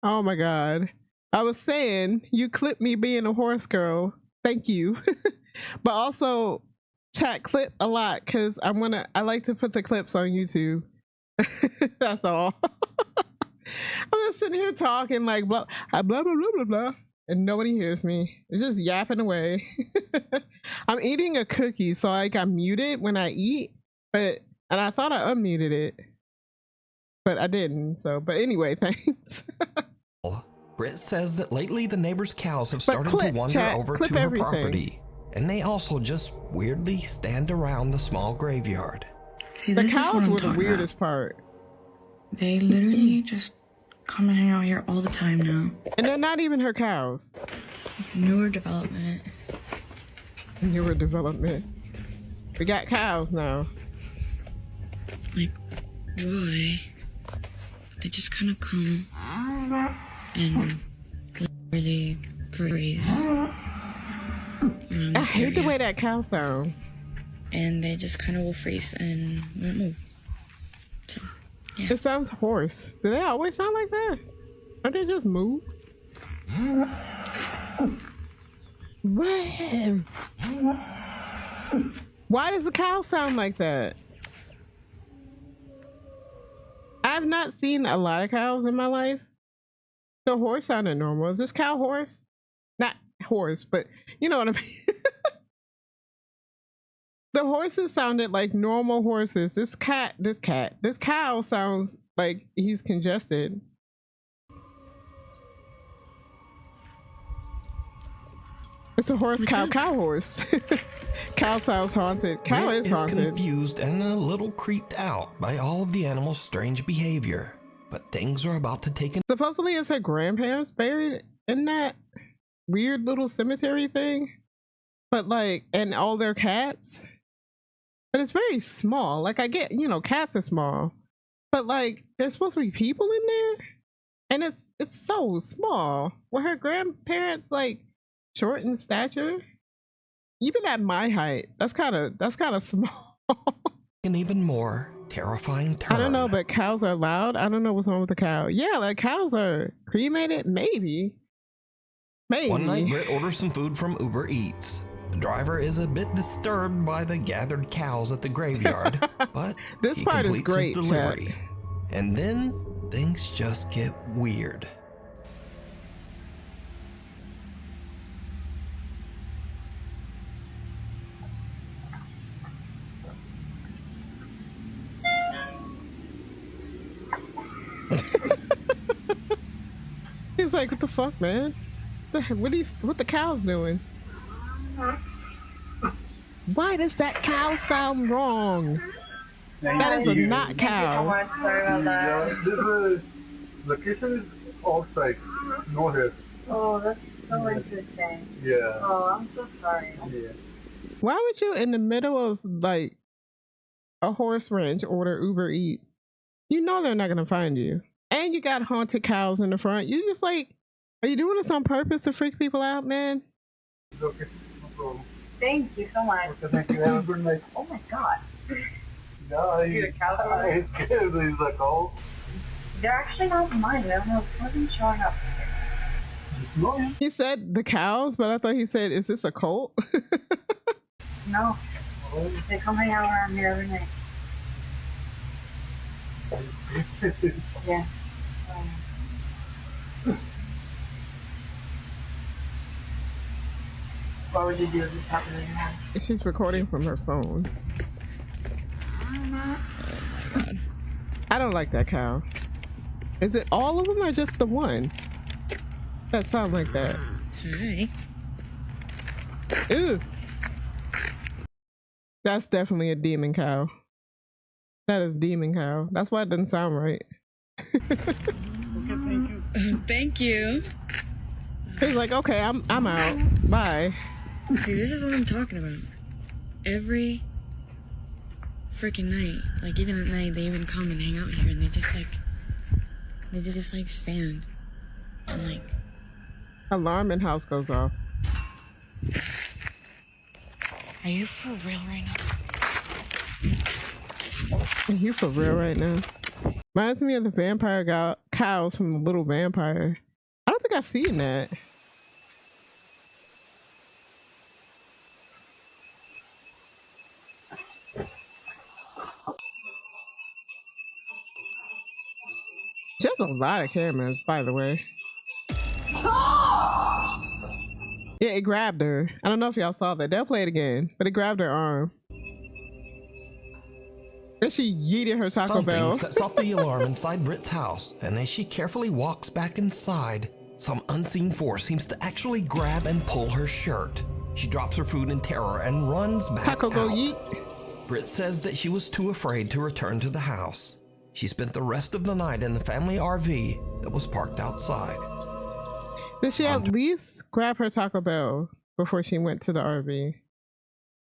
Oh my God. I was saying, you clipped me being a horse girl. Thank you. But also, chat, clip a lot, because I like to put the clips on YouTube. That's all. I'm just sitting here talking like blah blah blah blah blah blah, and nobody hears me. It's just yapping away. I'm eating a cookie, so like I mute it when I eat, and I thought I unmuted it, but I didn't. So, but anyway, thanks. Britt says that lately the neighbors' cows have started to wander over to her property, and they also just weirdly stand around the small graveyard. See, the cows were the weirdest part. They literally just come and hang out here all the time now. And they're not even her cows. It's a newer development. Newer development. We got cows now. Like, why? They just kind of come and really freeze. I hate the way that cow sounds. And they just kind of will freeze and won't move. So, yeah. It sounds hoarse. Do they always sound like that? Don't they just move? Why does a cow sound like that? I've not seen a lot of cows in my life. The horse sounded normal. Is this cow hoarse? Not horse, but you know what I mean. The horses sounded like normal horses. This cow sounds like he's congested. It's a horse, cow horse. Cow sounds haunted. Cow is haunted. Confused and a little creeped out by all of the animals' strange behavior. But things are about to take Supposedly it's her grandparents buried in that weird little cemetery thing. But like, and all their cats. But it's very small. Like I get, you know, cats are small. But like, there's supposed to be people in there. And it's so small. Were her grandparents like short in stature? Even at my height, that's kind of small. an even more terrifying turn. I don't know, but cows are loud. I don't know what's wrong with the cow. Yeah, like cows are cremated. Maybe. One night, Britt orders some food from Uber Eats. The driver is a bit disturbed by the gathered cows at the graveyard, but this he part completes is great, his delivery. And then things just get weird. He's like, what the fuck, man? What the cow's doing? Why does that cow sound wrong? That is a not cow. This is location is outside, no here. Oh, that's so interesting. Yeah. Oh, I'm so sorry. Yeah. Why would you, in the middle of like a horse ranch, order Uber Eats? You know they're not gonna find you, and you got haunted cows in the front. You just like, are you doing this on purpose to freak people out, man? Okay, no problem. Thank you so much. Okay, thank you. Have a good night. Oh my god. Yeah, he's scared. He's like, oh. They're actually not mine. I don't know. It wasn't showing up. He said the cows, but I thought he said, is this a cult? No. They come hang out around here every night. Yeah. What would you do if this happened in your house? She's recording from her phone. Oh my god. I don't like that cow. Is it all of them or just the one that sound like that? Hi. Ooh. That's definitely a demon cow. That is demon cow. That's why it doesn't sound right. Thank you. He's like, okay, I'm out. Bye. See, this is what I'm talking about. Every freaking night, like even at night, they even come and hang out here, and they just like stand and like. Alarm in house goes off. Are you for real right now? Are you for real right now? Reminds me of the vampire cows from The Little Vampire. I don't think I've seen that. She has a lot of cameras, by the way. Yeah, it grabbed her. I don't know if y'all saw that. They'll play it again, but it grabbed her arm. Then she yeeted her Taco Bell. Something sets off the alarm inside Britt's house, and as she carefully walks back inside, some unseen force seems to actually grab and pull her shirt. She drops her food in terror and runs back Taco go out. yeet. Britt says that she was too afraid to return to the house. She spent the rest of the night in the family RV that was parked outside. Did she at least grab her Taco Bell before she went to the RV?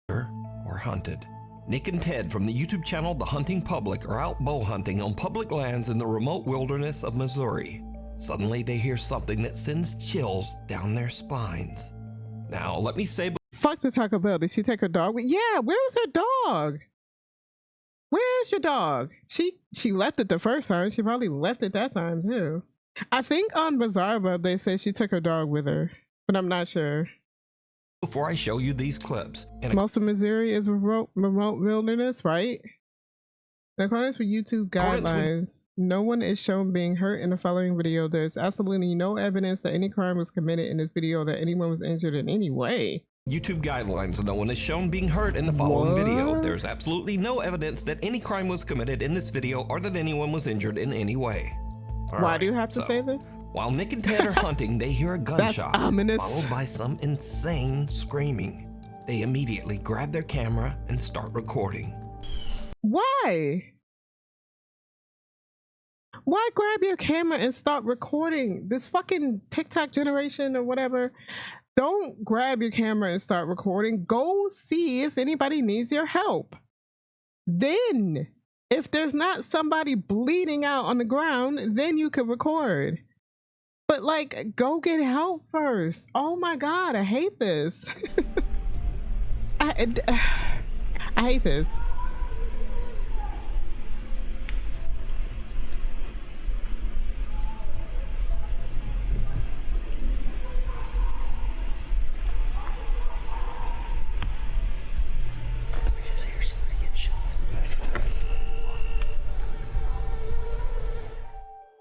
Or hunted. Nick and Ted from the YouTube channel The Hunting Public are out bow hunting on public lands in the remote wilderness of Missouri. Suddenly they hear something that sends chills down their spines. Now, let me say... Fuck the Taco Bell. Did she take her dog? Yeah, where was her dog? Where's your dog? She left it the first time. She probably left it that time too. I think on Bizarre Bub they say she took her dog with her, but I'm not sure. Before I show you these clips... Most of Missouri is remote wilderness, right? In accordance with YouTube guidelines, no one is shown being hurt in the following video. There's absolutely no evidence that any crime was committed in this video or that anyone was injured in any way. YouTube guidelines, no one is shown being hurt in the following video. There's absolutely no evidence that any crime was committed in this video or that anyone was injured in any way. Why do you have to say this? While Nick and Ted are hunting, they hear a gunshot, That's ominous. followed by some insane screaming. They immediately grab their camera and start recording. Why? Why grab your camera and start recording? This fucking TikTok generation or whatever. Don't grab your camera and start recording. Go see if anybody needs your help. Then, if there's not somebody bleeding out on the ground, then you can record. But like, go get help first. Oh my God, I hate this. I hate this.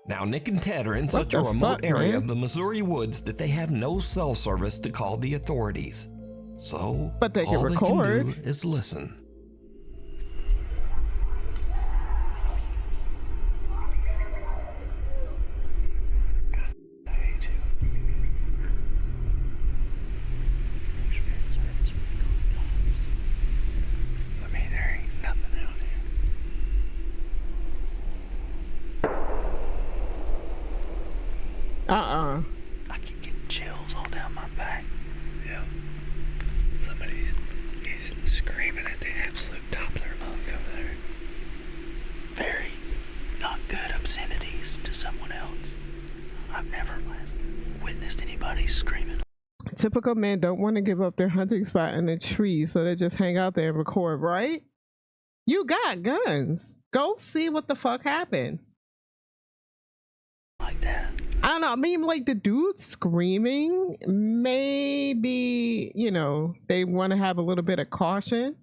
Now, Nick and Ted are in such a remote area of the Missouri woods that they have no cell service to call the authorities. So, but they can all record. They can do is listen. I keep getting chills all down my back. Yeah. Somebody's screaming at the absolute top of their lungs over there. Very not good obscenities to someone else. I've never witnessed anybody screaming. Typical men don't want to give up their hunting spot in a tree, so they just hang out there and record, right? You got guns. Go see what the fuck happened. Like that. I don't know. I mean, like the dude screaming, maybe, you know, they want to have a little bit of caution.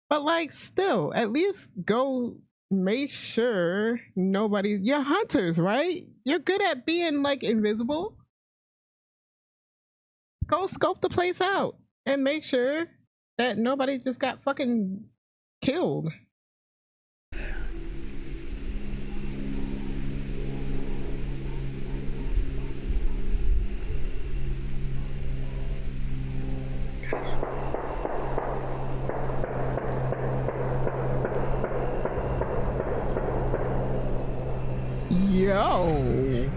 But like still, at least go make sure nobody, you're hunters, right? You're good at being like invisible. Go scope the place out and make sure that nobody just got fucking killed. Yo.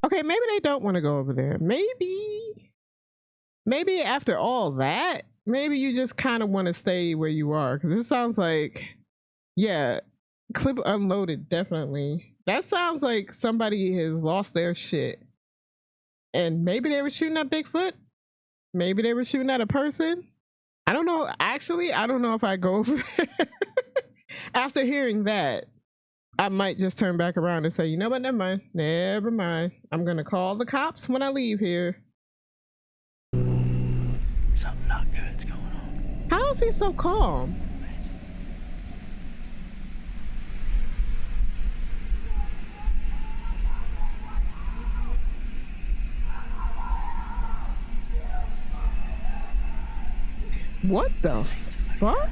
Okay, maybe they don't want to go over there. Maybe after all that, maybe you just kind of want to stay where you are. Because it sounds like, yeah, clip unloaded, definitely. That sounds like somebody has lost their shit. And maybe they were shooting at Bigfoot. Maybe they were shooting at a person. I don't know. Actually, I don't know if I go over there. After hearing that, I might just turn back around and say, you know what, never mind. Never mind. I'm going to call the cops when I leave here. Something not good's going on. How is he so calm? What the fuck?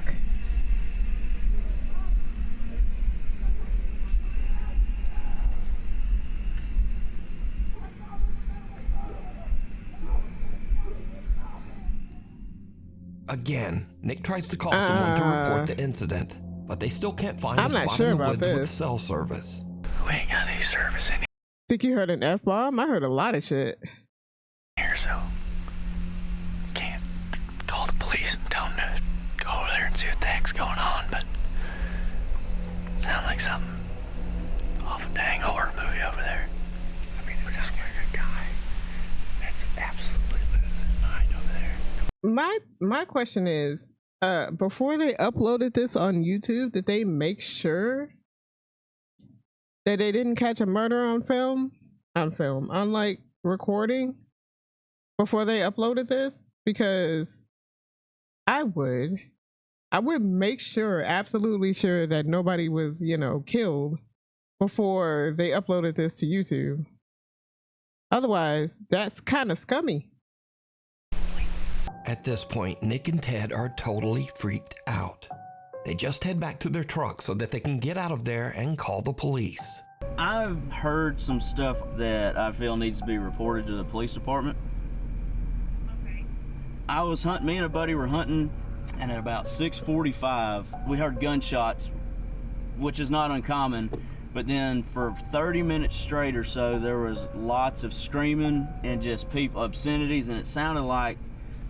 Again, Nick tries to call someone to report the incident, but they still can't find I'm a not spot sure in the about woods with this. cell service. We ain't got any service in Think you heard an F-bomb? I heard a lot of shit. here, so can't call the police and tell them to go over there and see what the heck's going on, but sound like something off a dang horror movie over there. I mean, it sounds like a guy that's absolutely losing his mind over there. My question is, before they uploaded this on YouTube, did they make sure that they didn't catch a murder on like recording before they uploaded this? Because I would make sure, absolutely sure, that nobody was, you know, killed before they uploaded this to YouTube. Otherwise, that's kind of scummy. At this point, Nick and Ted are totally freaked out. They just head back to their truck so that they can get out of there and call the police. I've heard some stuff that I feel needs to be reported to the police department. Okay. I was hunting, me and a buddy were hunting, and at about 6:45, we heard gunshots, which is not uncommon, but then for 30 minutes straight or so, there was lots of screaming and just people, obscenities, and it sounded like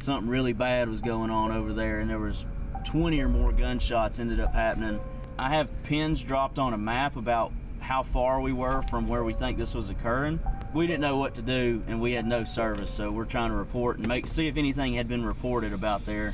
something really bad was going on over there, and there was 20 or more gunshots ended up happening. I have pins dropped on a map about how far we were from where we think this was occurring. We didn't know what to do, and we had no service, so we're trying to report and see if anything had been reported about there.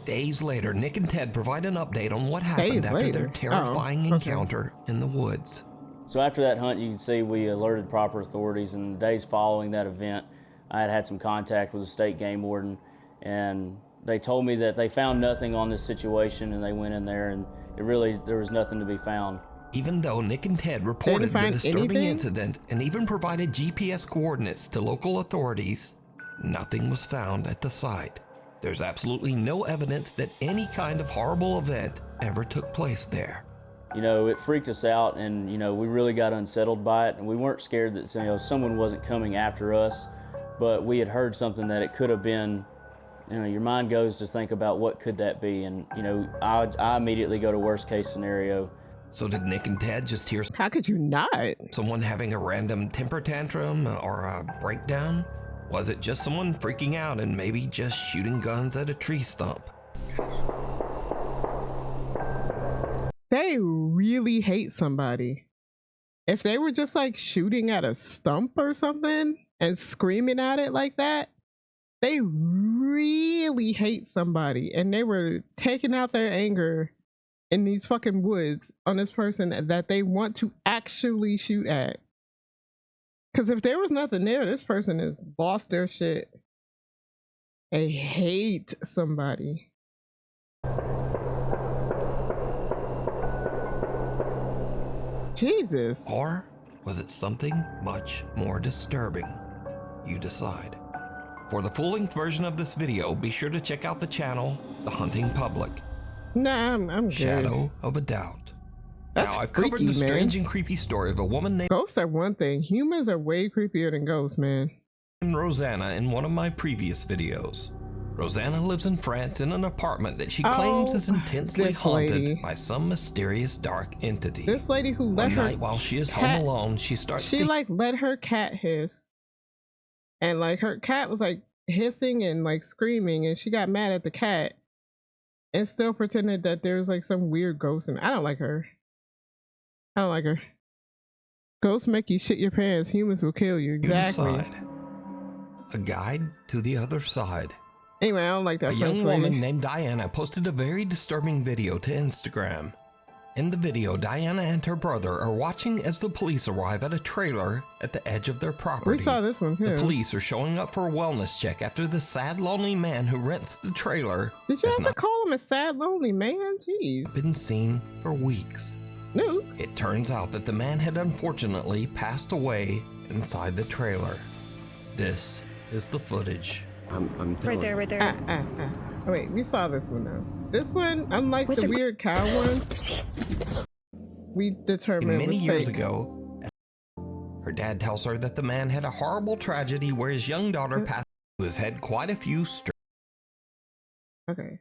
Days later, Nick and Ted provide an update on what happened after their terrifying encounter in the woods. So after that hunt, you can see we alerted proper authorities, and the days following that event, I had some contact with the state game warden, and they told me that they found nothing on this situation, and they went in there, and there was nothing to be found. Even though Nick and Ted reported the disturbing incident and even provided GPS coordinates to local authorities, nothing was found at the site. There's absolutely no evidence that any kind of horrible event ever took place there. You know, it freaked us out, and you know, we really got unsettled by it, and we weren't scared that, you know, someone wasn't coming after us, but we had heard something that it could have been. You know, your mind goes to think about what could that be, and you know, I immediately go to worst case scenario. So did Nick and Ted just hear? How could you not? Someone having a random temper tantrum or a breakdown? Was it just someone freaking out and maybe just shooting guns at a tree stump? They really hate somebody. If they were just like shooting at a stump or something and screaming at it like that, they really hate somebody, and they were taking out their anger in these fucking woods on this person that they want to actually shoot at. Because if there was nothing there, this person has lost their shit. They hate somebody. Jesus. Or was it something much more disturbing? You decide. For the full-length version of this video, be sure to check out the channel, The Hunting Public. Nah, I'm good. Shadow of a Doubt. That's now, I've freaky, covered the man. strange and creepy story of a woman named Ghosts are one thing. Humans are way creepier than ghosts, man. Rosanna in one of my previous videos. Rosanna lives in France in an apartment that she claims is intensely haunted by some mysterious dark entity. This lady who let One her night while she is cat- home alone, she starts She like let her cat hiss, and like her cat was like hissing and like screaming, and she got mad at the cat and still pretended that there was like some weird ghost. And I don't like her. I don't like her. Ghosts make you shit your pants. Humans will kill you. Exactly. Inside. A guide to the other side. Anyway, I don't like that. A young first woman lady. named Diana posted a very disturbing video to Instagram. In the video, Diana and her brother are watching as the police arrive at a trailer at the edge of their property. We saw this one too. The police are showing up for a wellness check after the sad, lonely man who rents the trailer Did you has have to call him a sad, lonely man? Jeez. not been seen for weeks. No. It turns out that the man had unfortunately passed away inside the trailer. This is the footage I'm Right there, right there. Oh, wait, we saw this one now. This one, unlike the weird cow one, we determined Many was years fake. ago, her dad tells her that the man had a horrible tragedy where his young daughter passed, who has had quite a few Okay.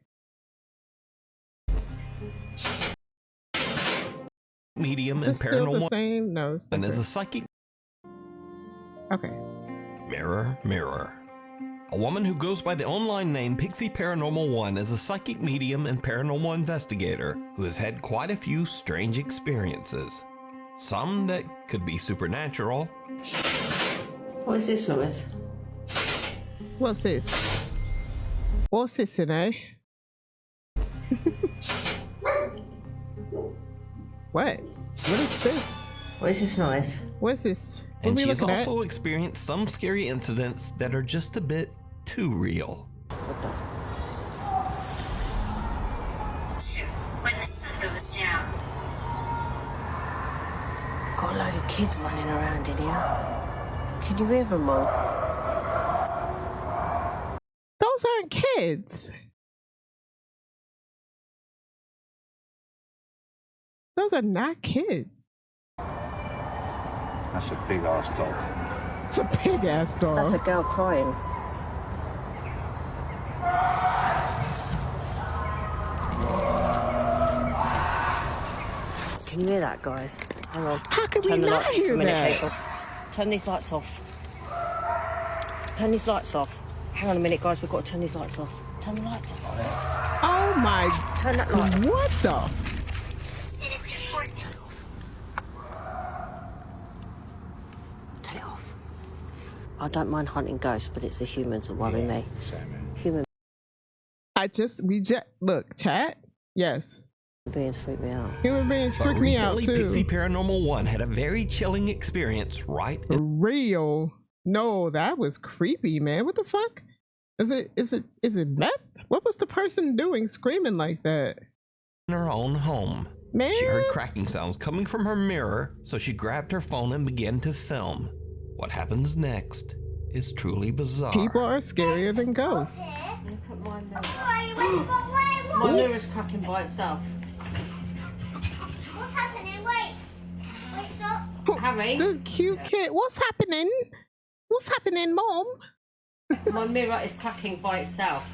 medium Is and this still the paranormal same? No. It's and is a different. psychic. Okay. Mirror, mirror. A woman who goes by the online name Pixie Paranormal 1 is a psychic medium and paranormal investigator who has had quite a few strange experiences. Some that could be supernatural. What is this noise? What's this? What's this in, eh? What? What is this? What is this noise? What's this? What And are we she has looking at? also experienced some scary incidents that are just a bit too real. When the sun goes down. Got a load of kids running around in here. Can you hear them all? Those aren't kids. Those are not kids. That's a big ass dog. It's a big ass dog. That's a girl crying. Can you hear that, guys? Hang on. How could we Turn the not lights off hear a minute, that? people. Turn these lights off. Turn these lights off. Hang on a minute, guys. We've got to turn these lights off. Turn the lights off. Oh my. Turn that light off. What the? Turn it off. I don't mind hunting ghosts, but it's the humans that worry me. Human Look, chat. Yes. beings freak me out. Human beings But freak me out recently, too. Pixie Paranormal 1 had a very chilling experience right in Real. No, that was creepy, man. What the fuck? Is it meth? What was the person doing screaming like that? her own home. Man. She heard cracking sounds coming from her mirror, so she grabbed her phone and began to film. What happens next is truly bizarre. People are scarier than ghosts. Look at my mirror. My mirror's cracking by itself. What's happening? Wait, stop. Harry? The cute kid. What's happening? What's happening, Mom? My mirror is cracking by itself.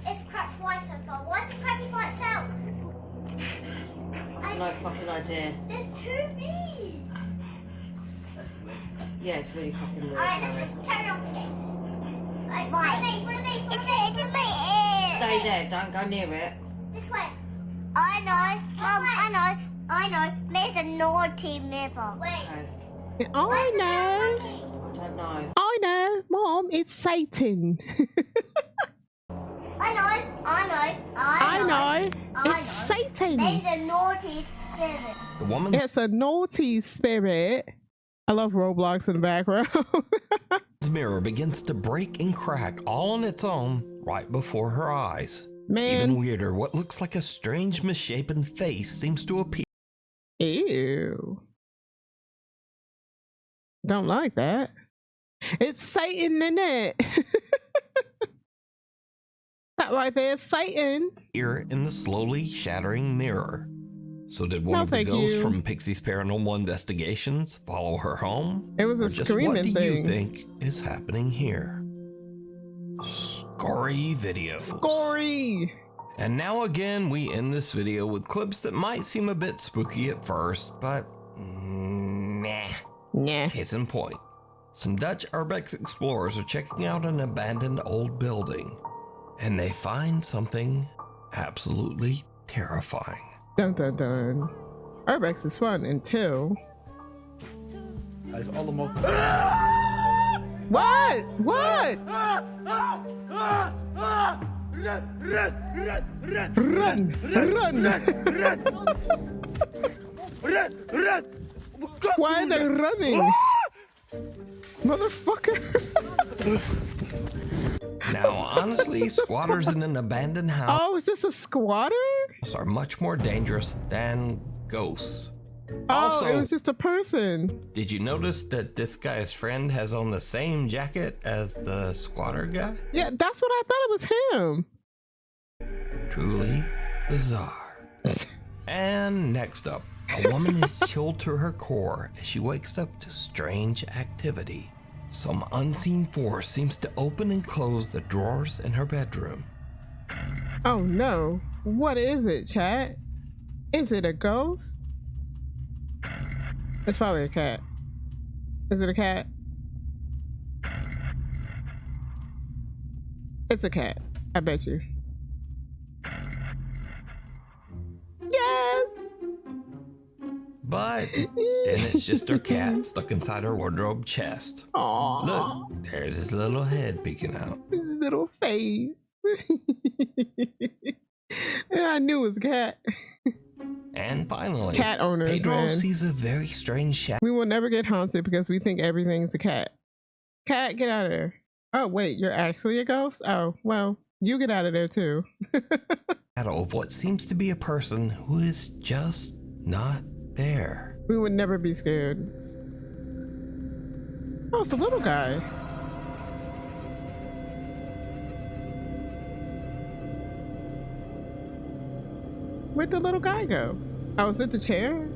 It's cracked by itself. Why is it cracking by itself? No fucking idea. There's too big. Yeah, it's really fucking weird. Alright, let's just carry on with it. Right, it's a bit. Stay there, don't go near it. This way. I know, Mum, I know. There's a naughty mirror. Wait. I know. I don't know. I know, Mom. It's Satan. I know. It's Satan. There's a naughty spirit. The woman It's a naughty spirit. I love Roblox in the background. mirror begins to break and crack all on its own right before her eyes. Man. Even weirder, what looks like a strange misshapen face seems to appear. Ew. Don't like that. It's Satan, in it. That right there is Satan. Here in the slowly shattering mirror. So did one No, of the thank ghosts you. from Pixie's Paranormal Investigations follow her home? It was a Or just screaming what do thing. you think is happening here? Scory videos. Scory. And now again, we end this video with clips that might seem a bit spooky at first, but nah. Nah. Case in point. Some Dutch urbex explorers are checking out an abandoned old building, and they find something absolutely terrifying. Dun dun dun. Urbex is fun until. Hij is allemaal. What? What? Run! Why are they running? Motherfucker. Now, honestly, squatters in an abandoned house Oh, is this a squatter? are much more dangerous than ghosts. Oh, it Also, was just a person. did you notice that this guy's friend has on the same jacket as the squatter guy? Yeah, that's what I thought it was him. Truly bizarre. And next up, a woman is chilled to her core as she wakes up to strange activity. Some unseen force seems to open and close the drawers in her bedroom. Oh no. What is it, chat? Is it a ghost? It's probably a cat. Is it a cat? It's a cat. I bet you. Yes! But then it's just her cat stuck inside her wardrobe chest. Aww. Look, there's his little head peeking out. Little face. Yeah, I knew it was a cat. And finally, Cat owners, Pedro man. sees a very strange shadow. We will never get haunted because we think everything's a cat. Cat, get out of there. Oh, wait, you're actually a ghost? Oh, well, you get out of there too. Of what seems to be a person who is just not there. We would never be scared. Oh, it's a little guy. Where'd the little guy go? Oh, is it the chair?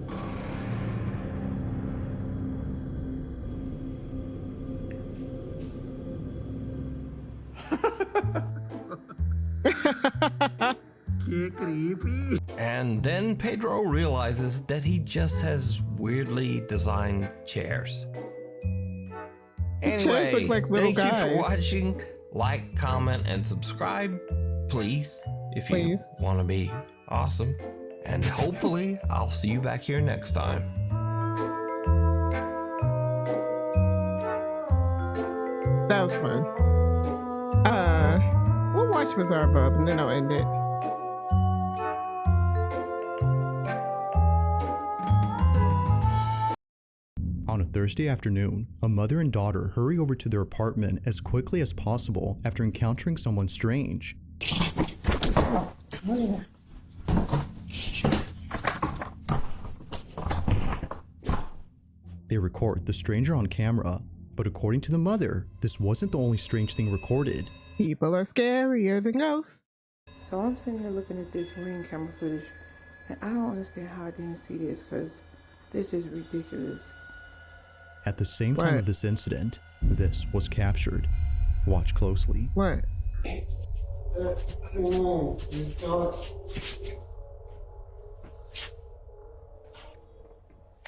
Get creepy. And then Pedro realizes that he just has weirdly designed chairs. Chairs Anyway, look like little thank you guys. for watching. Like, comment, and subscribe, please, if you want to be awesome. And hopefully, I'll see you back here next time. That was fun. We'll watch Bizarre Bub and then I'll end it. On a Thursday afternoon, a mother and daughter hurry over to their apartment as quickly as possible after encountering someone strange. They record the stranger on camera, but according to the mother, this wasn't the only strange thing recorded. People are scarier than ghosts. So I'm sitting here looking at this ring camera footage, and I don't understand how I didn't see this, because this is ridiculous. At the same time of this incident, this was captured. Watch closely. What?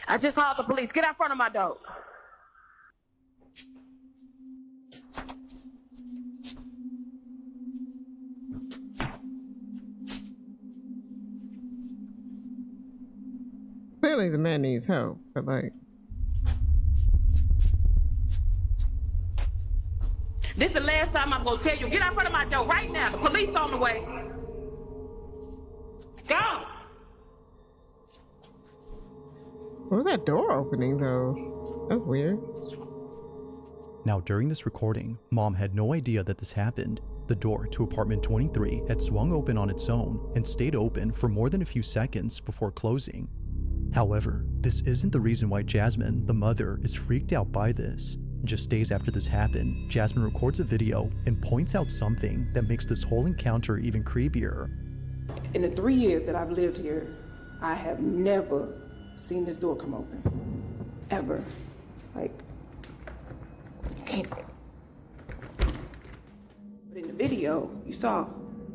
I just called the police. Get out front of my door. Clearly the man needs help, but like... This is the last time I'm gonna tell you. Get out front of my door right now. The police on the way. Go! What was that door opening though? That's weird. Now, during this recording, Mom had no idea that this happened. The door to apartment 23 had swung open on its own and stayed open for more than a few seconds before closing. However, this isn't the reason why Jasmine, the mother, is freaked out by this. Just days after this happened, Jasmine records a video and points out something that makes this whole encounter even creepier. In the 3 years that I've lived here, I have never seen this door come open. Ever. Like, you can't. But in the video, you saw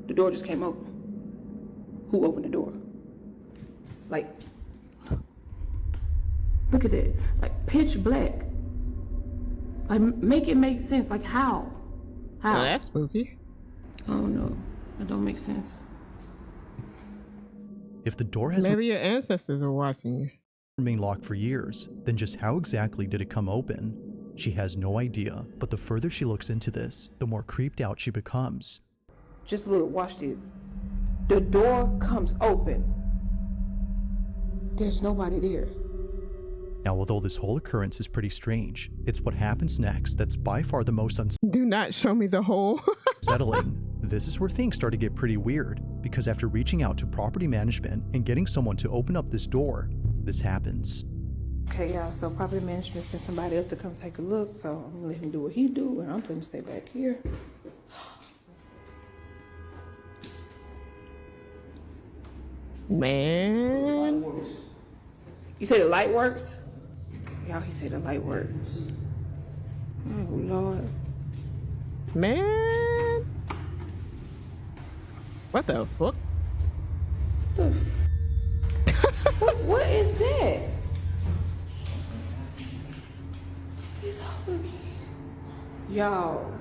the door just came open. Who opened the door? Like, look at that. Like, pitch black. Like, make it make sense. Like, how? How? Oh, that's spooky. Oh, no. That don't make sense. If the door has Maybe your ancestors are watching you. remained locked for years, then just how exactly did it come open? She has no idea, but the further she looks into this, the more creeped out she becomes. Just look, watch this. The door comes open. There's nobody there. Now, although this whole occurrence is pretty strange, it's what happens next that's by far the most Do not show me the hole. unsettling. This is where things start to get pretty weird, because after reaching out to property management and getting someone to open up this door, this happens. Okay, y'all, so property management sent somebody up to come take a look, so I'm gonna let him do what he do, and I'm gonna stay back here. Man. You say the light works? Y'all, he said the light works. Oh, Lord. Man. What the fuck? What is that? It's all y'all.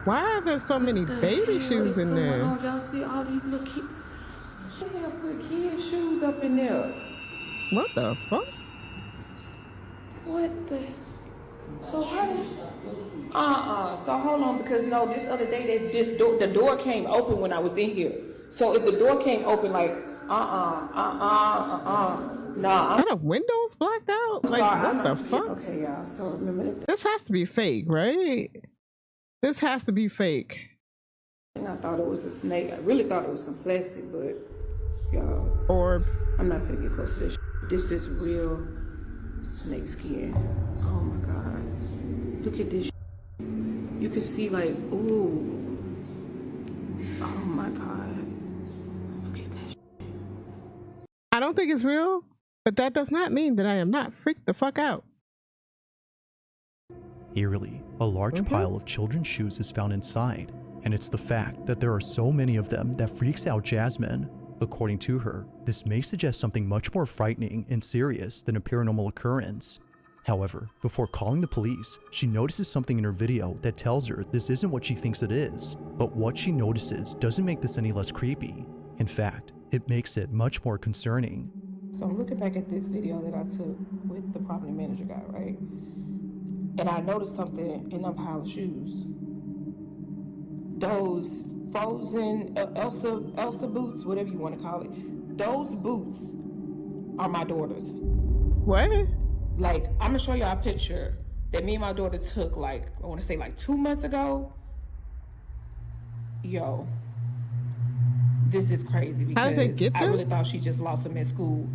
Why are there so many baby shoes in there? Y'all see all these little kids? They have put kids' shoes up in there. What the fuck? What the? So how did? So hold on, because no, this other day the door came open when I was in here. So if the door came open, like nah. Are the windows blacked out? Like Sorry, what the fuck? Okay, y'all. So remember that. This has to be fake, right? This has to be fake. I thought it was a snake. I really thought it was some plastic, but y'all. Orb. I'm not gonna get close to this. This is real snake skin. Oh my god. Look at this. You can see like, ooh. Oh my god. Look at that. I don't think it's real, but that does not mean that I am not freaked the fuck out. Eerily, a large pile of children's shoes is found inside, and it's the fact that there are so many of them that freaks out Jasmine. According to her, this may suggest something much more frightening and serious than a paranormal occurrence. However, before calling the police, she notices something in her video that tells her this isn't what she thinks it is, but what she notices doesn't make this any less creepy. In fact, it makes it much more concerning. So I'm looking back at this video that I took with the property manager guy, right? And I noticed something in that pile of shoes. Those frozen Elsa boots, whatever you want to call it, those boots are my daughter's. What? Like, I'm gonna show y'all a picture that me and my daughter took, like, I want to say like 2 months ago. Yo, this is crazy because how did they get I them? really thought she just lost them at school.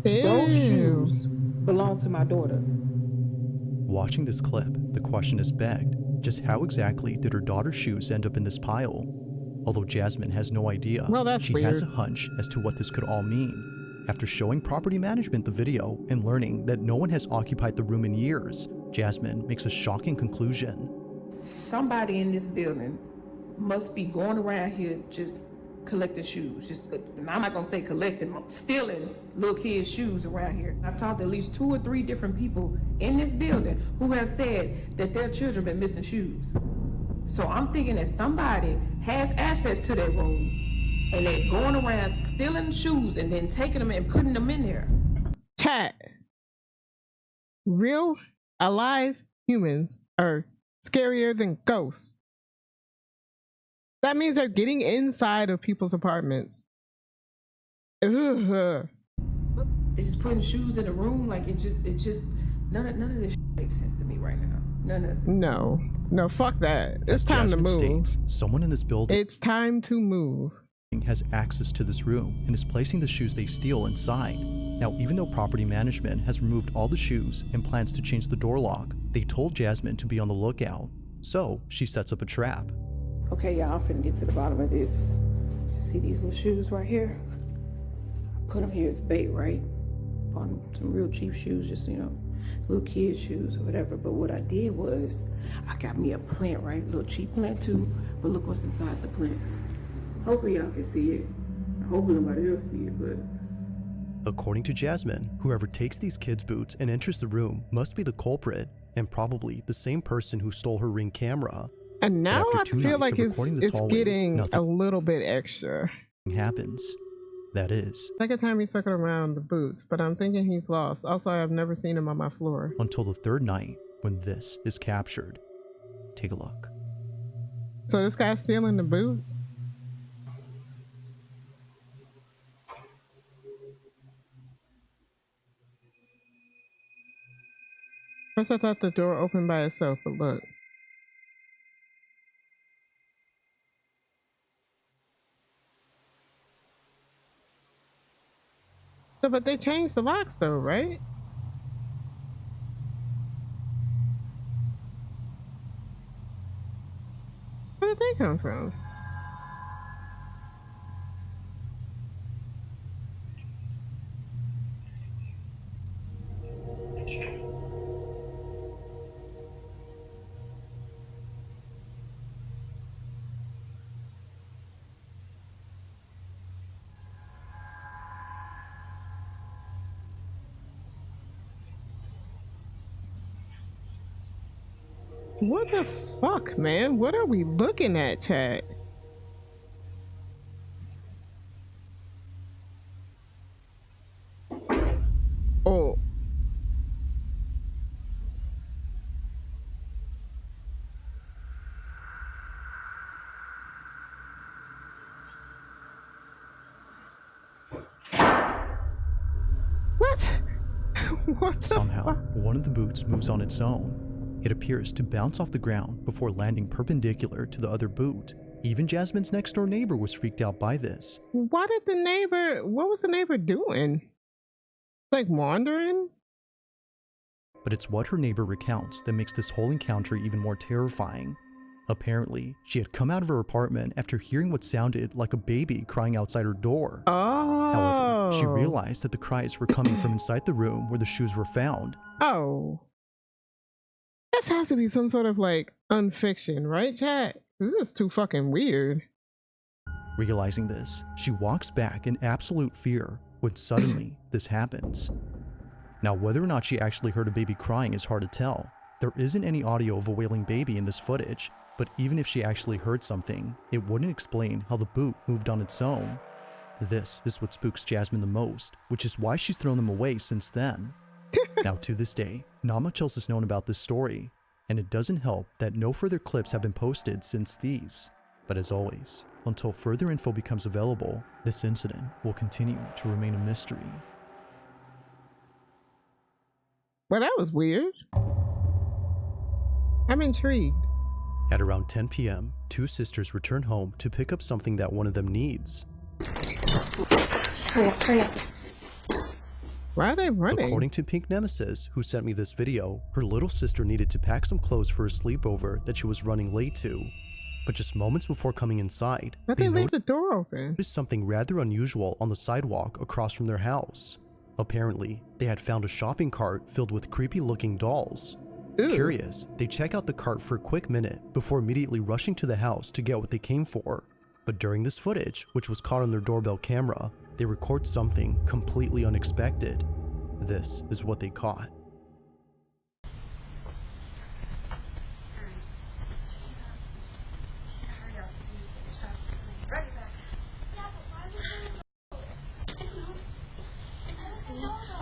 Ew. Those shoes belong to my daughter. Watching this clip, the question is begged, just how exactly did her daughter's shoes end up in this pile? Although Jasmine has no idea, well, that's she weird. has a hunch as to what this could all mean. After showing property management the video and learning that no one has occupied the room in years, Jasmine makes a shocking conclusion. Somebody in this building must be going around here just collecting shoes. I'm not gonna say collecting, stealing little kids' shoes around here. I've talked to at least 2 or 3 different people in this building who have said that their children been missing shoes. So I'm thinking that somebody has access to that room and they're going around stealing shoes and then taking them and putting them in there. Chat. Real, alive humans are scarier than ghosts. That means they're getting inside of people's apartments. Ugh. They're just putting shoes in the room. Like it just none of this makes sense to me right now. None of it. No, fuck that. It's time Jasmine to move. states, someone in this building It's time to move. has access to this room and is placing the shoes they steal inside. Now, even though property management has removed all the shoes and plans to change the door lock, they told Jasmine to be on the lookout. So she sets up a trap. Okay, y'all, I'm finna get to the bottom of this. See these little shoes right here? I put them here as bait, right? Bought some real cheap shoes, just, little kid shoes or whatever. But what I did was, I got me a plant, right? Little cheap plant too, but look what's inside the plant. Hopefully y'all can see it. I hope nobody else see it, but... According to Jasmine, whoever takes these kids' boots and enters the room must be the culprit, and probably the same person who stole her Ring camera. And now I feel like it's hallway, getting a little bit extra. Happens. That is. Second time he's circling around the boots, but I'm thinking he's lost. Also, I've never seen him on my floor. Until the 3rd night, when this is captured. Take a look. So this guy's stealing the boots? First I thought the door opened by itself, but look. So, but they changed the locks though, right? Where did they come from? What the fuck, man? What are we looking at, chat? Oh. What? What the Somehow, fuck? one of the boots moves on its own. It appears to bounce off the ground before landing perpendicular to the other boot. Even Jasmine's next door neighbor was freaked out by this. What was the neighbor doing? Like wandering? But it's what her neighbor recounts that makes this whole encounter even more terrifying. Apparently, she had come out of her apartment after hearing what sounded like a baby crying outside her door. Oh. However, she realized that the cries were coming from inside the room where the shoes were found. Oh. This has to be some sort of like unfiction, right, chat? This is too fucking weird. Realizing this, she walks back in absolute fear when suddenly this happens. Now, whether or not she actually heard a baby crying is hard to tell. There isn't any audio of a wailing baby in this footage, but even if she actually heard something, it wouldn't explain how the boot moved on its own. This is what spooks Jasmine the most, which is why she's thrown them away since then. Now, to this day, not much else is known about this story, and it doesn't help that no further clips have been posted since these. But as always, until further info becomes available, this incident will continue to remain a mystery. Well, that was weird. I'm intrigued. At around 10 p.m., two sisters return home to pick up something that one of them needs. Hurry up, hurry up. Why are they running? According to Pink Nemesis, who sent me this video, her little sister needed to pack some clothes for a sleepover that she was running late to. But just moments before coming inside, But they leave the door open. noticed something rather unusual on the sidewalk across from their house. Apparently, they had found a shopping cart filled with creepy-looking dolls. Ew. Curious, they check out the cart for a quick minute before immediately rushing to the house to get what they came for. But during this footage, which was caught on their doorbell camera, they record something completely unexpected. This is what they caught.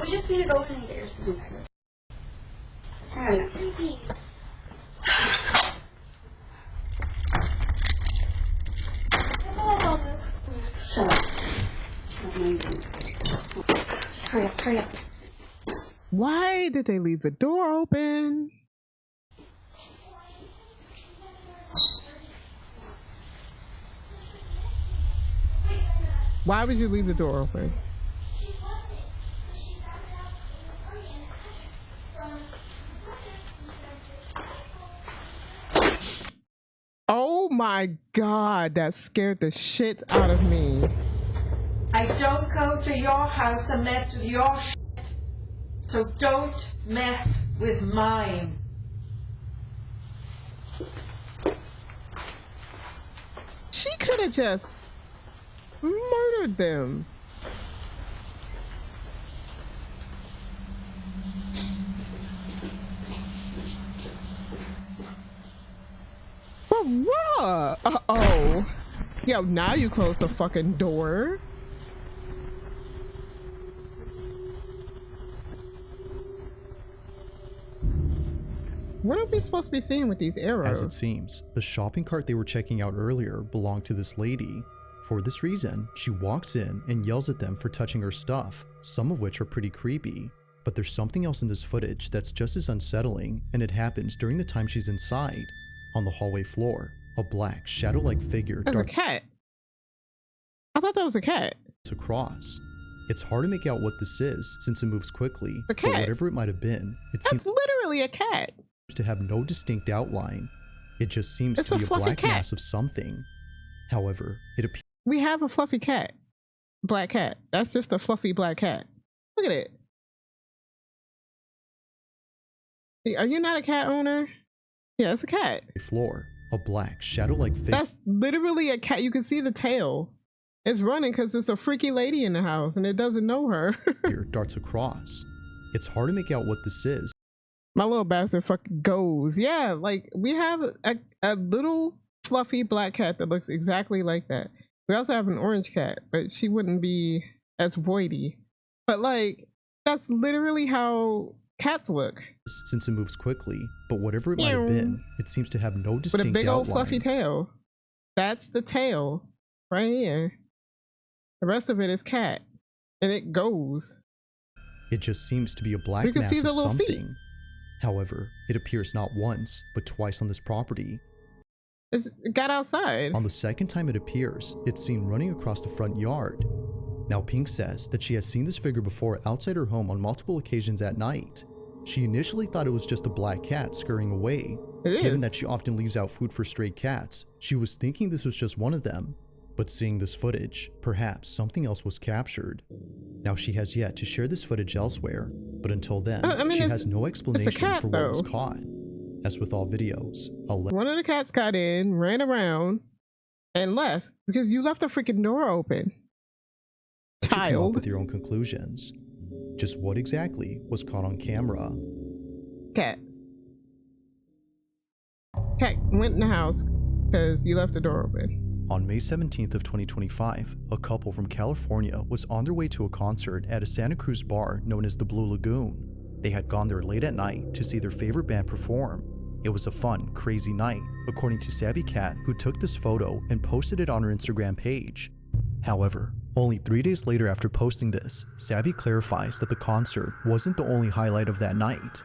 We just need to go in and get your something. Hurry up. Shut up. Hurry up, hurry up. Why did they leave the door open? Why would you leave the door open? Oh my God, that scared the shit out of me. I don't go to your house and mess with your shit, so don't mess with mine. She could have just murdered them. But what? Uh-oh. Yo, now you close the fucking door. What are we supposed to be seeing with these arrows? As it seems, the shopping cart they were checking out earlier belonged to this lady. For this reason, she walks in and yells at them for touching her stuff, some of which are pretty creepy. But there's something else in this footage that's just as unsettling, and it happens during the time she's inside. On the hallway floor, a black, shadow-like figure That's a cat. I thought that was a cat. across. It's hard to make out what this is since it moves quickly, The cat. but whatever it might have been, it That's seems literally a cat. to have no distinct outline. It just seems It's to a be a fluffy black cat. mass of something. However, it appears We have a fluffy cat. Black cat. That's just a fluffy black cat. Look at it. Are you not a cat owner? Yeah, it's a cat. floor, a black shadow-like figure That's literally a cat. You can see the tail. It's running because it's a freaky lady in the house and it doesn't know her. darts across. It's hard to make out what this is. My little bastard fucking goes. Yeah, like we have a little fluffy black cat that looks exactly like that. We also have an orange cat, but she wouldn't be as voidy. But like, that's literally how cats look. Since it moves quickly, but whatever it might have been, it seems to have no With distinct a big old outline. fluffy tail. That's the tail right here. The rest of it is cat. And it goes. It just seems to be a black You can mass see of the little something. feet. However, it appears not once, but twice on this property. It got outside. On the second time it appears, it's seen running across the front yard. Now Pink says that she has seen this figure before outside her home on multiple occasions at night. She initially thought it was just a black cat scurrying away. Given that she often leaves out food for stray cats, she was thinking this was just one of them. But seeing this footage, perhaps something else was captured. Now she has yet to share this footage elsewhere, but until then, she has no explanation cat, for what was though. caught. As with all videos, One of the cats got in, ran around, and left because you left the freaking door open. you come up Child. with your own conclusions. Just what exactly was caught on camera? Cat. Cat went in the house because you left the door open. On May 17th of 2025, a couple from California was on their way to a concert at a Santa Cruz bar known as the Blue Lagoon. They had gone there late at night to see their favorite band perform. It was a fun, crazy night, according to Sabby Cat, who took this photo and posted it on her Instagram page. However, only 3 days later after posting this, Sabby clarifies that the concert wasn't the only highlight of that night.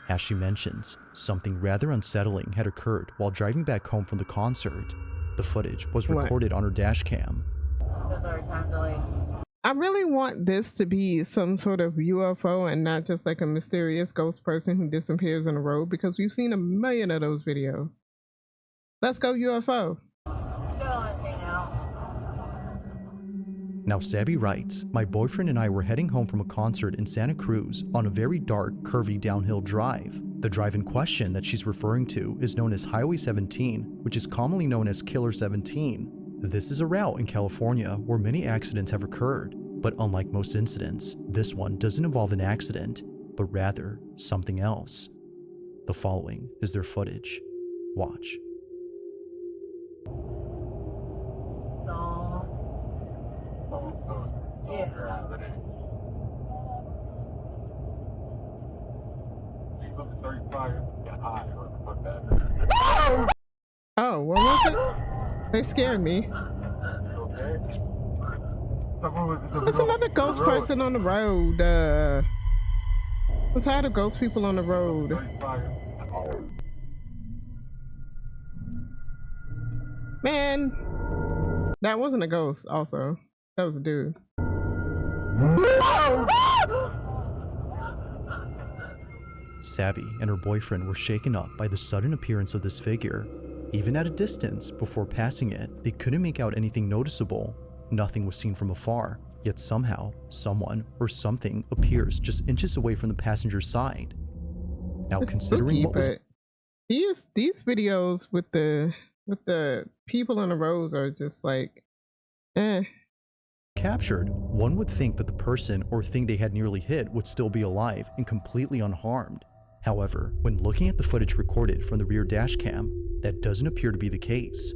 As she mentions, something rather unsettling had occurred while driving back home from the concert. The footage was recorded on her dash cam. I really want this to be some sort of UFO and not just like a mysterious ghost person who disappears on the road, because we've seen a million of those videos. Let's go UFO. Now Sabby writes, my boyfriend and I were heading home from a concert in Santa Cruz on a very dark, curvy downhill drive. The drive in question that she's referring to is known as Highway 17, which is commonly known as Killer 17. This is a route in California where many accidents have occurred, but unlike most incidents, this one doesn't involve an accident, but rather something else. The following is their footage. Watch. Oh, what was it? They scared me. There's another ghost person on the road. I'm tired of ghost people on the road. Man, that wasn't a ghost also. That was a dude. Sabby and her boyfriend were shaken up by the sudden appearance of this figure. Even at a distance, before passing it, they couldn't make out anything noticeable. Nothing was seen from afar, yet somehow, someone or something appears just inches away from the passenger side. Now, It's considering spooky, what was but these videos with the people on the roads are just like, captured, one would think that the person or thing they had nearly hit would still be alive and completely unharmed. However, when looking at the footage recorded from the rear dash cam, that doesn't appear to be the case.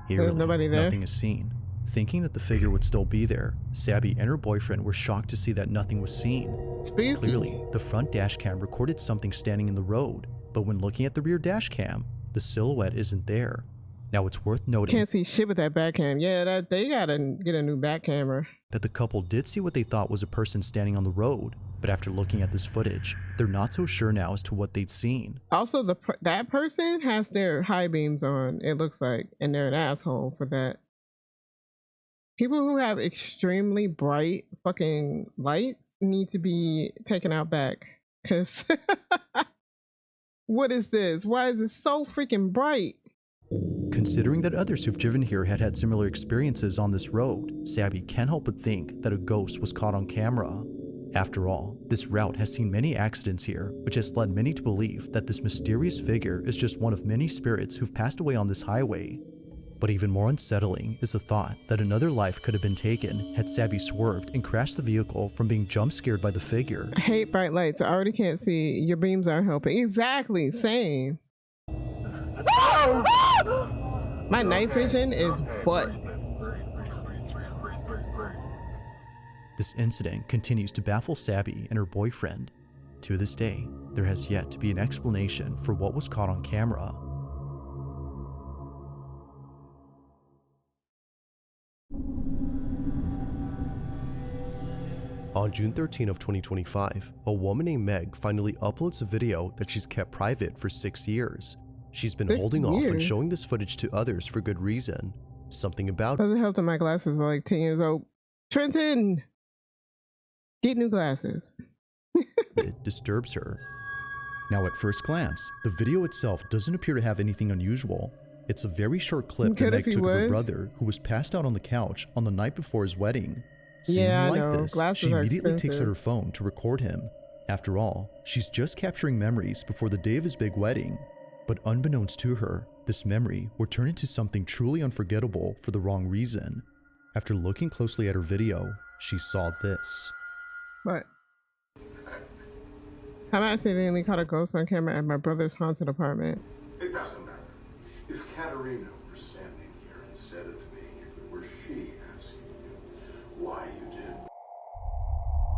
Eerily, nobody there? nothing is seen. Thinking that the figure would still be there, Sabby and her boyfriend were shocked to see that nothing was seen. Spooky. Clearly, the front dash cam recorded something standing in the road, but when looking at the rear dash cam, the silhouette isn't there. Now it's worth noting Can't see shit with that back cam. Yeah, that they gotta get a new back camera. that the couple did see what they thought was a person standing on the road, but after looking at this footage, they're not so sure now as to what they'd seen. Also, that person has their high beams on, it looks like, and they're an asshole for that. People who have extremely bright fucking lights need to be taken out back. Cause what is this? Why is it so freaking bright? Considering that others who've driven here had similar experiences on this road, Sabby can't help but think that a ghost was caught on camera. After all, this route has seen many accidents here, which has led many to believe that this mysterious figure is just one of many spirits who've passed away on this highway. But even more unsettling is the thought that another life could have been taken had Sabby swerved and crashed the vehicle from being jump scared by the figure. I hate bright lights. I already can't see. Your beams aren't helping. Exactly, same. My night vision is butt. This incident continues to baffle Sabby and her boyfriend. To this day, there has yet to be an explanation for what was caught on camera. On June 13 of 2025, a woman named Meg finally uploads a video that she's kept private for 6 years. She's been holding off on showing this footage to others for good reason. Something about doesn't help that my glasses are like 10 years old. Trenton, get new glasses. it disturbs her. Now at first glance, the video itself doesn't appear to have anything unusual. It's a very short clip that Meg took of her brother who was passed out on the couch on the night before his wedding. Seeing him like this, she immediately takes out her phone to record him. After all, she's just capturing memories before the day of his big wedding. But unbeknownst to her, this memory would turn into something truly unforgettable for the wrong reason. After looking closely at her video, she saw this. What? I accidentally caught a ghost on camera at my brother's haunted apartment. It doesn't matter. If Katerina were standing here instead of me, if it were she asking you why you did.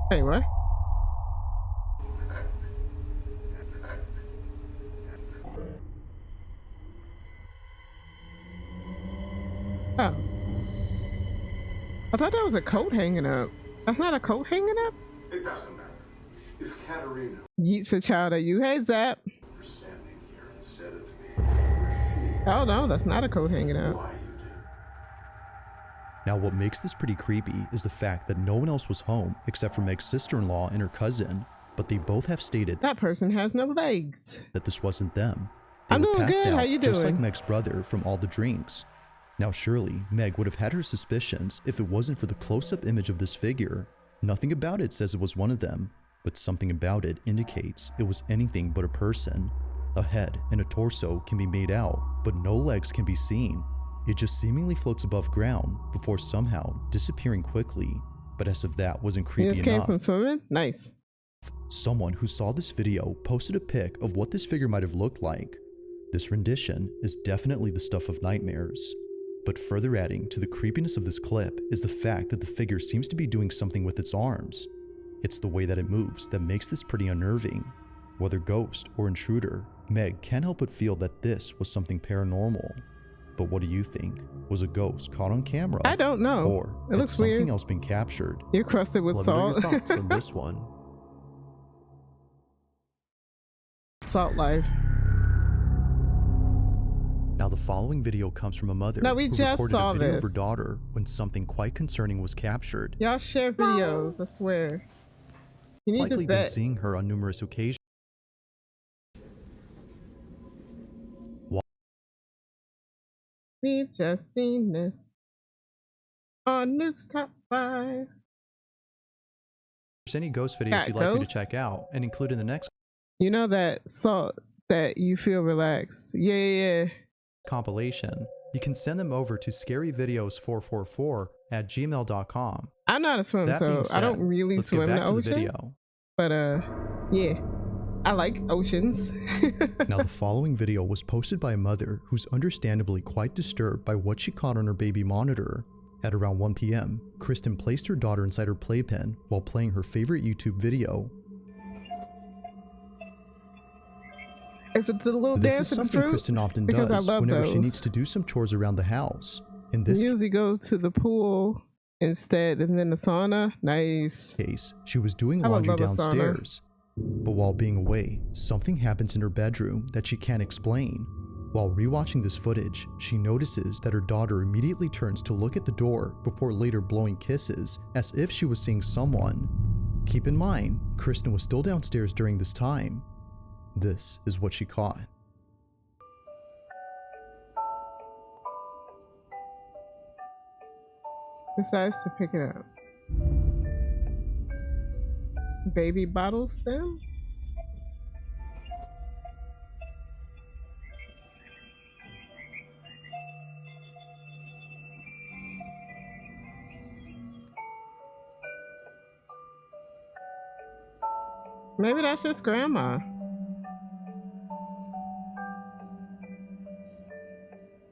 Hey, what? Oh. I thought that was a coat hanging up. That's not a coat hanging up? It doesn't matter. If Katerina Yeets a child at you. Hey, Zap. were standing here instead of me, if it were she. Oh, no, that's not a coat hanging up. Why you did. Now what makes this pretty creepy is the fact that no one else was home except for Meg's sister-in-law and her cousin, but they both have stated that person has no legs. That this wasn't them. They I'm were doing passed good. out How you just doing? like Meg's brother from all the drinks. Now surely, Meg would have had her suspicions if it wasn't for the close-up image of this figure. Nothing about it says it was one of them, but something about it indicates it was anything but a person. A head and a torso can be made out, but no legs can be seen. It just seemingly floats above ground before somehow disappearing quickly, but as if that wasn't creepy You just came enough. from swimming? Nice. Someone who saw this video posted a pic of what this figure might have looked like. This rendition is definitely the stuff of nightmares. But further adding to the creepiness of this clip is the fact that the figure seems to be doing something with its arms. It's the way that it moves that makes this pretty unnerving. Whether ghost or intruder, Meg can't help but feel that this was something paranormal. But what do you think? Was a ghost caught on camera? I don't know. Or It had looks something weird. else been captured? You're crusted with Let me know salt. your thoughts on this one. Salt life. Now the following video comes from a mother No, we who just recorded saw a video of her this. daughter when something quite concerning was captured. Y'all share videos, I swear. You need Likely to been vet. seeing her on numerous occasions. We've just seen this on Nuke's Top 5. If there's any ghost videos Got you'd like me to ghosts? check out and include in the next You know that salt that you feel relaxed. Yeah. compilation, you can send them over to scaryvideos444@gmail.com. I'm not a swimmer, That being so I don't said, really let's get swim in back the to the ocean. video. But yeah. I like oceans. Now the following video was posted by a mother who's understandably quite disturbed by what she caught on her baby monitor. At around 1 p.m., Kristen placed her daughter inside her playpen while playing her favorite YouTube video. It's the little This dance is with the something fruit Kristen often because does I love whenever those. she needs to do some chores around the house. In this We usually go to the pool instead, and then the sauna. Nice. case, she was doing I would laundry love a sauna. downstairs. But while being away, something happens in her bedroom that she can't explain. While rewatching this footage, she notices that her daughter immediately turns to look at the door before later blowing kisses as if she was seeing someone. Keep in mind, Kristen was still downstairs during this time. This is what she caught. Decides to pick it up. Baby bottle stem? Maybe that's just grandma.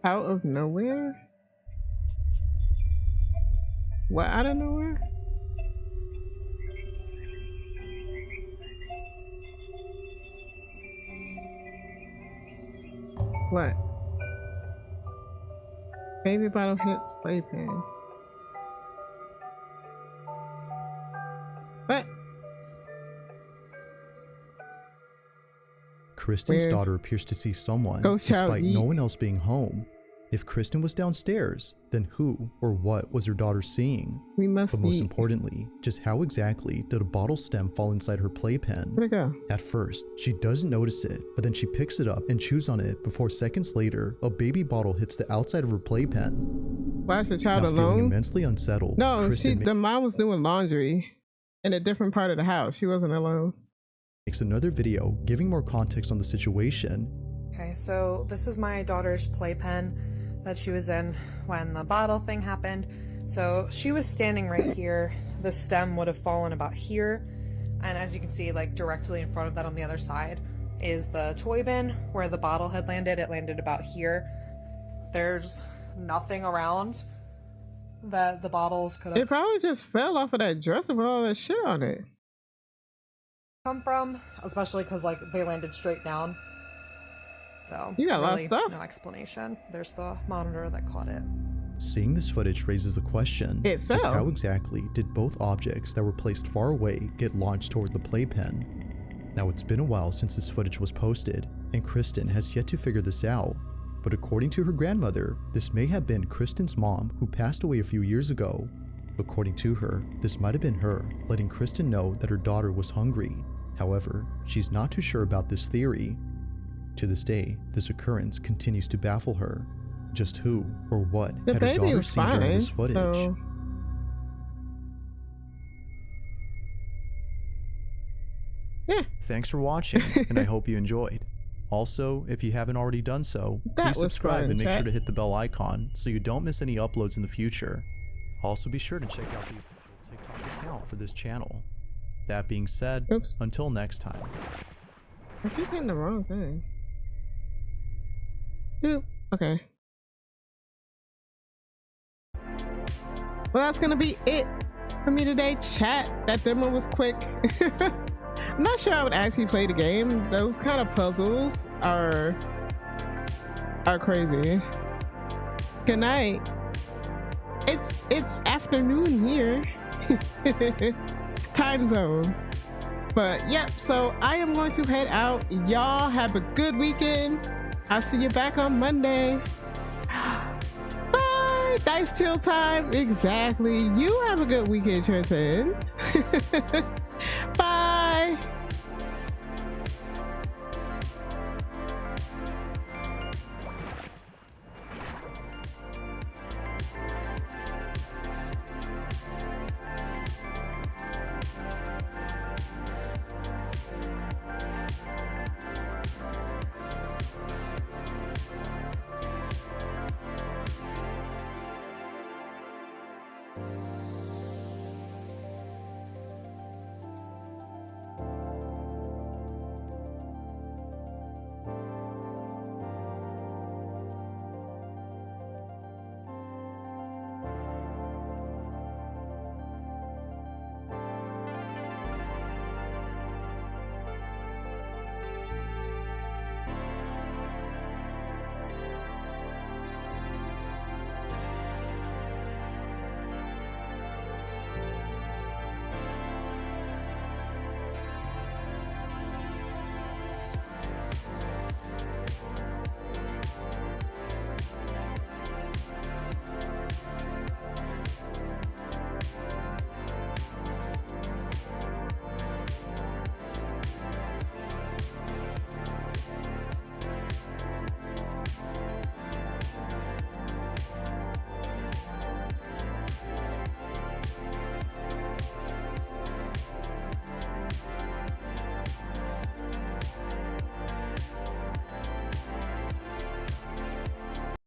Out of nowhere? What, out of nowhere? What? Baby bottle hits playpen. What? Kristen's Weird. daughter appears to see someone Go shout, despite yeet. no one else being home. If Kristen was downstairs, then who or what was her daughter seeing? We must But most eat. importantly, just how exactly did a bottle stem fall inside her playpen? Where'd it go? At first, she doesn't notice it, but then she picks it up and chews on it before seconds later, a baby bottle hits the outside of her playpen. Why is the child Now feeling alone? immensely unsettled, No, Kristen the mom was doing laundry in a different part of the house. She wasn't alone. makes another video giving more context on the situation. Okay, so this is my daughter's playpen that she was in when the bottle thing happened. So she was standing right here. The stem would have fallen about here. And as you can see, like directly in front of that on the other side is the toy bin where the bottle had landed. It landed about here. There's nothing around that the bottles could It have probably just fell off of that dresser with all that shit on it. come from, especially because like they landed straight down. So You got a lot of really stuff. No explanation. There's the monitor that caught it. Seeing this footage raises a question. It Just fell. how exactly did both objects that were placed far away get launched toward the playpen? Now it's been a while since this footage was posted, and Kristen has yet to figure this out. But according to her grandmother, this may have been Kristen's mom who passed away a few years ago. According to her, this might have been her letting Kristen know that her daughter was hungry. However, she's not too sure about this theory. To this day, this occurrence continues to baffle her. Just who or what The had her baby daughter was seen during fine. this footage? So yeah, Thanks for watching, and I hope you enjoyed. Also, if you haven't already done so, That please was subscribe fun, and make chat. sure to hit the bell icon so you don't miss any uploads in the future. Also, be sure to check out the official TikTok account for this channel. That being said, until next time. I keep hitting the wrong thing. Boop. Okay. Well, that's gonna be it for me today, chat. That demo was quick. I'm not sure I would actually play the game. Those kind of puzzles are crazy. Good night. It's afternoon here. Time zones. But yep, so I am going to head out. Y'all have a good weekend. I'll see you back on Monday. Bye. Nice chill time. Exactly. You have a good weekend, Trenton.